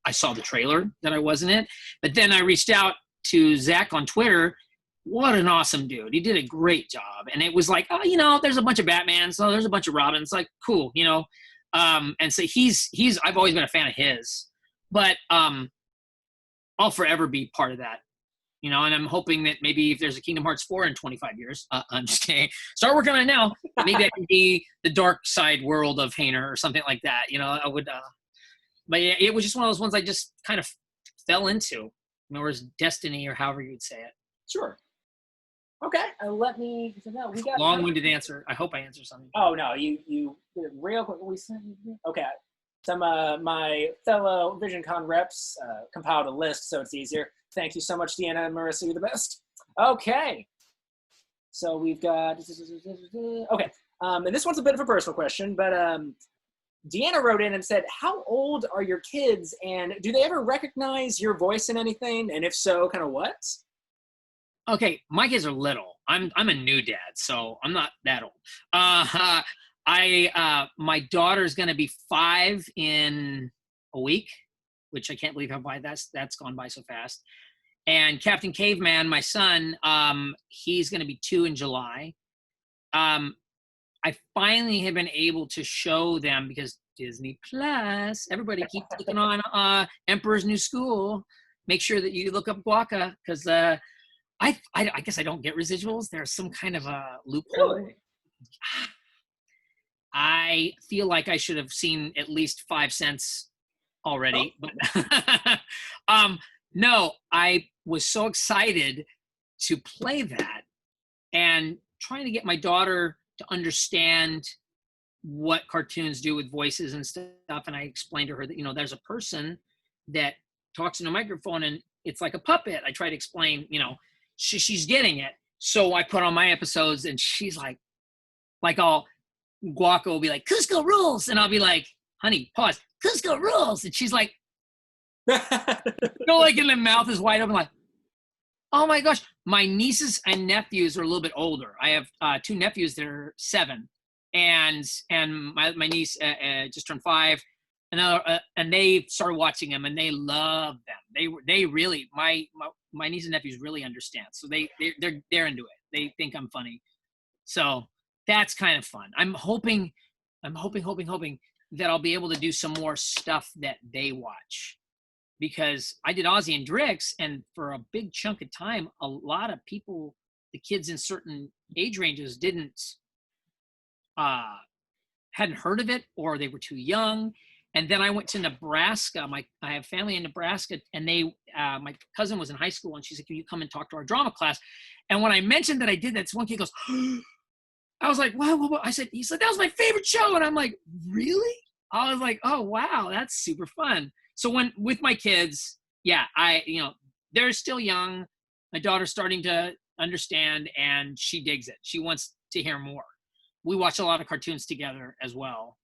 I saw the trailer that I wasn't it. But then I reached out to Zach on Twitter. What an awesome dude. He did a great job. And it was like, oh, there's a bunch of Batmans. So there's a bunch of Robins. Like, cool, and so I've always been a fan of his. But I'll forever be part of that. And I'm hoping that maybe if there's a Kingdom Hearts 4 in 25 years, I'm just kidding. Start working on it now. Maybe that can be the dark side world of Hayner or something like that. I would, but yeah, it was just one of those ones I just kind of fell into, or destiny or however you would say it. Sure. Okay. Let me, we got long-winded answer. I hope I answered something. Oh no, you real quick. Okay. Some my fellow Visioncon reps compiled a list, so it's easier. Thank you so much, Deanna and Marissa. You're the best. Okay. So we've got okay. And this one's a bit of a personal question, but Deanna wrote in and said, "How old are your kids, and do they ever recognize your voice in anything? And if so, kind of what?" Okay, my kids are little. I'm a new dad, so I'm not that old. My daughter's gonna be 5 in a week, which I can't believe how that's gone by so fast. And Captain Caveman, my son, he's gonna be 2 in July. I finally have been able to show them, because Disney Plus, everybody keeps clicking on Emperor's New School. Make sure that you look up Guaca, because I guess I don't get residuals. There's some kind of a loophole. Really? I feel like I should have seen at least 5 cents already. Oh. But no, I was so excited to play that and trying to get my daughter to understand what cartoons do with voices and stuff. And I explained to her that, there's a person that talks in a microphone and it's like a puppet. I try to explain, she's getting it. So I put on my episodes and she's like all Guaco will be like, "Cusco rules." And I'll be like, "Honey, pause. Cusco rules." And she's like, and the mouth is wide open, like, oh my gosh. My nieces and nephews are a little bit older. I have 2 nephews that are 7, and my niece just turned 5. And they started watching them, and they love them. They really my niece and nephews really understand. So they're into it. They think I'm funny. So that's kind of fun. I'm hoping that I'll be able to do some more stuff that they watch, because I did Ozzy and Drix, and for a big chunk of time, a lot of people, the kids in certain age ranges, hadn't heard of it, or they were too young. And then I went to Nebraska. I have family in Nebraska, and my cousin was in high school, and she said, "Can you come and talk to our drama class?" And when I mentioned that I did that, one kid goes, I was like, "Wow!" He said, "That was my favorite show," and I'm like, "Really?" I was like, "Oh wow, that's super fun." So with my kids, yeah, they're still young. My daughter's starting to understand, and she digs it. She wants to hear more. We watch a lot of cartoons together as well.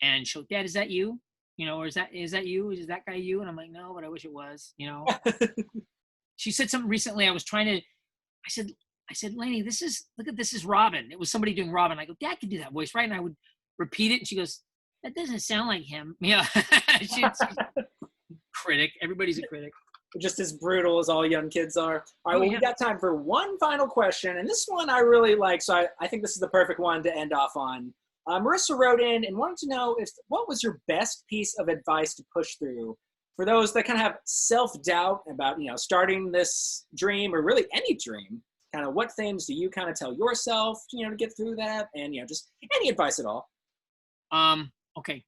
And she'll, "Dad, is that you? Or is that you? Is that guy you?" And I'm like, "No, but I wish it was." She said something recently. I said, "Lainey, this is Robin." It was somebody doing Robin. I go, "Dad could do that voice, right?" And I would repeat it, and she goes, "That doesn't sound like him." Yeah, she's critic. Everybody's a critic. Just as brutal as all young kids are. All right, we got time for one final question, and this one I really like, so I think this is the perfect one to end off on. Marissa wrote in and wanted to know what was your best piece of advice to push through for those that kind of have self-doubt about, starting this dream, or really any dream. Kind of what things do you kind of tell yourself, to get through that, and just any advice at all? Okay,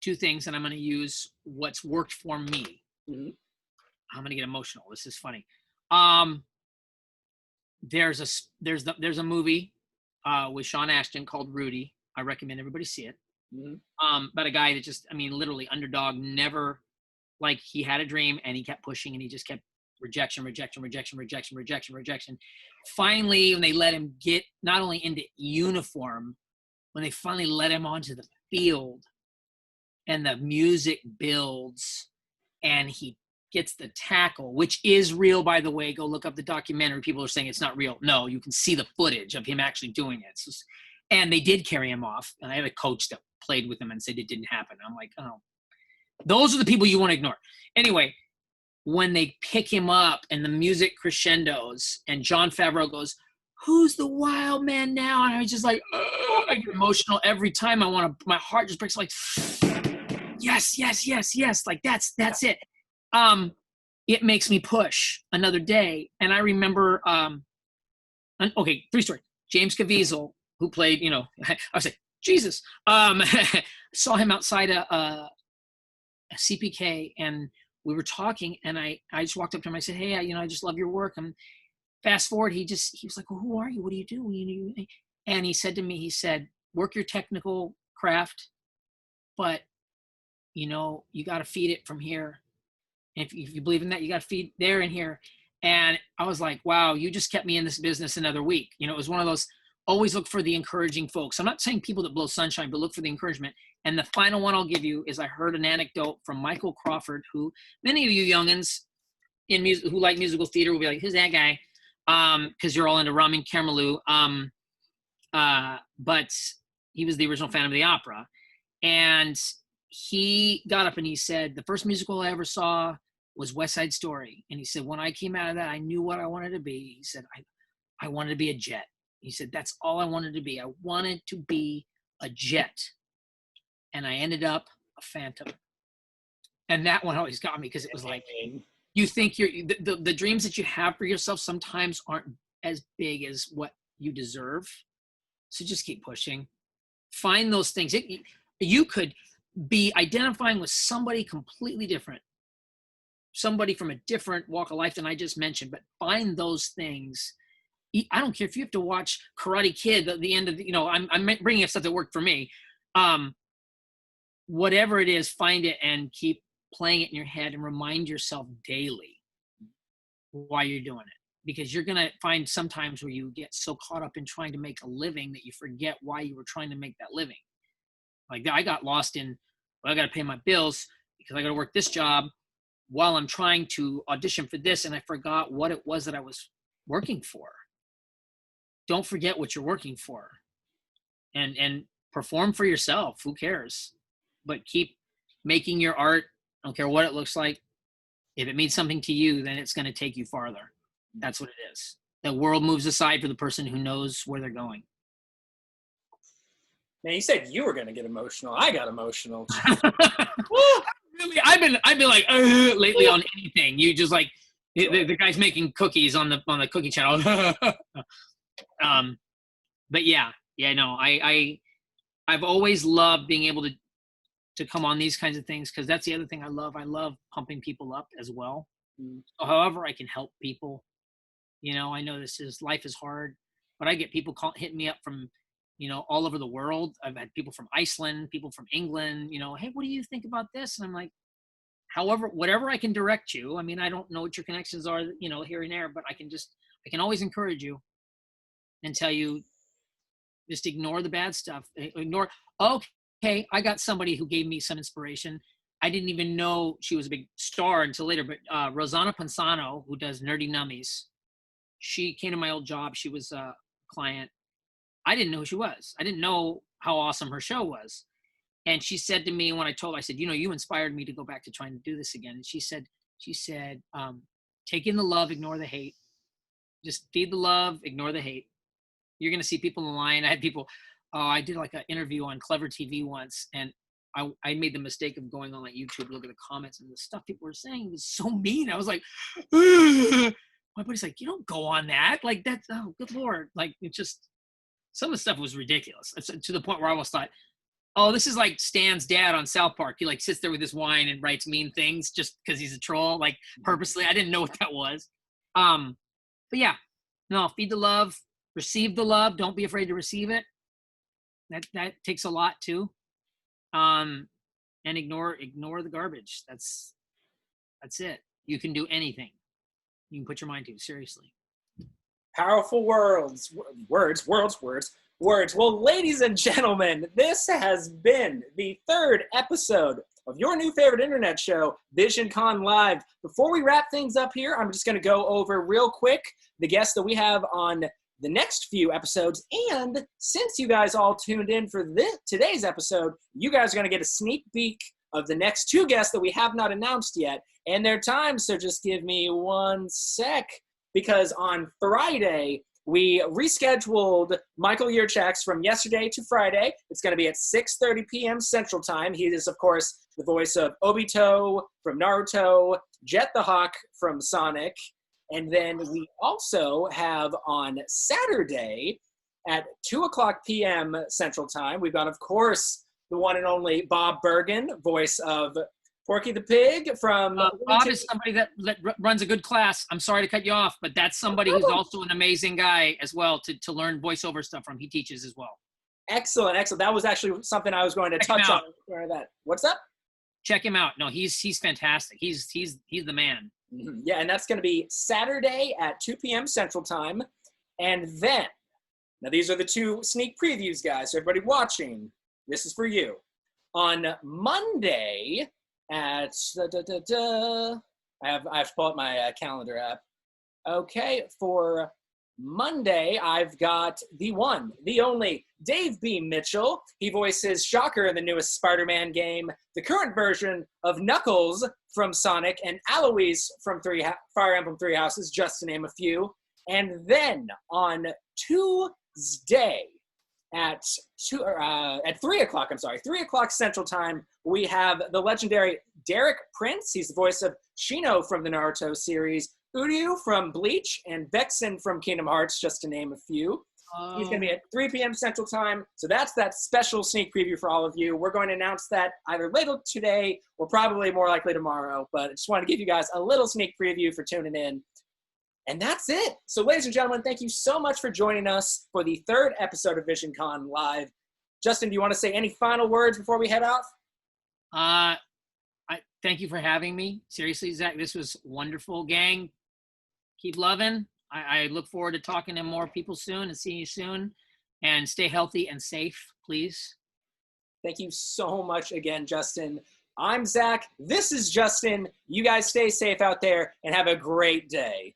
2 things, and I'm going to use what's worked for me. Mm-hmm. I'm going to get emotional. This is funny. There's a movie with Sean Ashton called Rudy. I recommend everybody see it. Mm-hmm. About a guy that literally underdog, never, like, he had a dream and he kept pushing and he just kept rejection, rejection, rejection, rejection, rejection, rejection. Finally, when they let him get not only into uniform, when they finally let him onto the field and the music builds and he gets the tackle, which is real, by the way. Go look up the documentary. People are saying it's not real. No, you can see the footage of him actually doing it. And they did carry him off. And I had a coach that played with him and said it didn't happen. I'm like, oh, those are the people you want to ignore. Anyway, when they pick him up and the music crescendos and Jon Favreau goes, "Who's the wild man now?" And I was just like, I get emotional every time. My heart just breaks, like, yes, yes, yes, yes. Like that's it. It makes me push another day. And I remember, okay, 3 stories. James Caviezel, who played, I was like, Jesus, saw him outside a CPK, and we were talking, and I just walked up to him. I said, "Hey, I just love your work." And fast forward, he was like, "Well, who are you? What do you do?" And he said to me, he said, "Work your technical craft, but you got to feed it from here. If you believe in that, you got to feed there and here." And I was like, wow, you just kept me in this business another week. It was one of those, always look for the encouraging folks. I'm not saying people that blow sunshine, but look for the encouragement. And the final one I'll give you is, I heard an anecdote from Michael Crawford, who many of you youngins in music who like musical theater will be like, "Who's that guy?" Because you're all into Ramin Karimloo. But he was the original Phantom of the Opera. And he got up and he said, "The first musical I ever saw was West Side Story." And he said, "When I came out of that, I knew what I wanted to be." He said, I wanted to be a jet. He said, "That's all I wanted to be. I wanted to be a jet. And I ended up a phantom." And that one always got me, because it was like, you think the dreams that you have for yourself sometimes aren't as big as what you deserve. So just keep pushing. Find those things. You could be identifying with somebody completely different, somebody from a different walk of life than I just mentioned, but find those things. I don't care if you have to watch Karate Kid at the end of I'm bringing up stuff that worked for me. Whatever it is, find it and keep playing it in your head, and remind yourself daily why you're doing it. Because you're going to find sometimes where you get so caught up in trying to make a living that you forget why you were trying to make that living. Like, I got lost in, well, I got to pay my bills because I got to work this job while I'm trying to audition for this, and I forgot what it was that I was working for. Don't forget what you're working for, and perform for yourself. Who cares? But keep making your art. I don't care what it looks like. If it means something to you, then it's going to take you farther. That's what it is. The world moves aside for the person who knows where they're going. Man, you said you were going to get emotional. I got emotional. Really, I've been like lately on anything. You just like the guy's making cookies on the cookie channel. But no, I've always loved being able to come on these kinds of things, because that's the other thing I love. I love pumping people up as well. So however I can help people, I know life is hard, but I get people hitting me up from, all over the world. I've had people from Iceland, people from England, "Hey, what do you think about this?" And I'm like, whatever I can direct you. I mean, I don't know what your connections are, here and there, but I can always encourage you and tell you, just ignore the bad stuff. Okay, I got somebody who gave me some inspiration. I didn't even know she was a big star until later, but Rosanna Pansino, who does Nerdy Nummies, she came to my old job. She was a client. I didn't know who she was. I didn't know how awesome her show was. And she said to me, when I told her, I said, "You inspired me to go back to trying to do this again." And she said, "Take in the love, ignore the hate. Just feed the love, ignore the hate." You're going to see people in line. I had people, I did like an interview on Clever TV once, and I made the mistake of going on like YouTube, look at the comments, and the stuff people were saying was so mean. I was like, ugh. My buddy's like, "You don't go on that. Like, that's, oh, good Lord." Like, it just, some of the stuff was ridiculous. It's to the point where I almost thought, oh, this is like Stan's dad on South Park. He like sits there with his wine and writes mean things just because he's a troll, like purposely. I didn't know what that was. But yeah, no, feed the love, receive the love. Don't be afraid to receive it. That takes a lot too. And ignore the garbage. That's it. You can do anything. you can put your mind to. Seriously. Powerful words. Well, ladies and gentlemen, this has been the third episode of your new favorite internet show, Visioncon Live. Before we wrap things up here, I'm just going to go over real quick the guests that we have on the next few episodes. And since you guys all tuned in for today's episode, you guys are going to get a sneak peek of the next two guests that we have not announced yet and their times. So just give me one sec, because on Friday, we rescheduled Michael Yurchak's from yesterday to Friday. It's going to be at 6:30 p.m. Central Time. He is, of course, the voice of Obito from Naruto, Jet the Hawk from Sonic. And then we also have on Saturday at 2 o'clock p.m. Central Time, we've got, of course, the one and only Bob Bergen, voice of Porky the Pig from... Bob is somebody that runs a good class. I'm sorry to cut you off, but that's somebody who's also an amazing guy as well to learn voiceover stuff from. He teaches as well. Excellent. That was actually something I was going to touch on. What's up? Check him out. No, he's fantastic. He's the man. Mm-hmm. Yeah, and that's going to be Saturday at 2 p.m. Central Time. And then, now these are the two sneak previews, guys. So everybody watching, this is for you. On Monday at, I have to pull up my calendar app. Okay, for Monday, I've got the one, the only, Dave B. Mitchell. He voices Shocker in the newest Spider-Man game, the current version of Knuckles from Sonic, and Alois from Fire Emblem Three Houses, just to name a few. And then on Tuesday at 3 o'clock, 3 o'clock Central Time, we have the legendary Derek Prince. He's the voice of Shino from the Naruto series, Uryu from Bleach, and Vexen from Kingdom Hearts, just to name a few. He's going to be at 3 p.m. Central Time. So that's that special sneak preview for all of you. We're going to announce that either later today or probably more likely tomorrow. But I just want to give you guys a little sneak preview for tuning in. And that's it. So ladies and gentlemen, thank you so much for joining us for the third episode of Visioncon Live. Justin, do you want to say any final words before we head off? I thank you for having me. Seriously, Zach, this was wonderful, gang. Keep loving. I look forward to talking to more people soon and seeing you soon. And stay healthy and safe, please. Thank you so much again, Justin. I'm Zach. This is Justin. You guys stay safe out there and have a great day.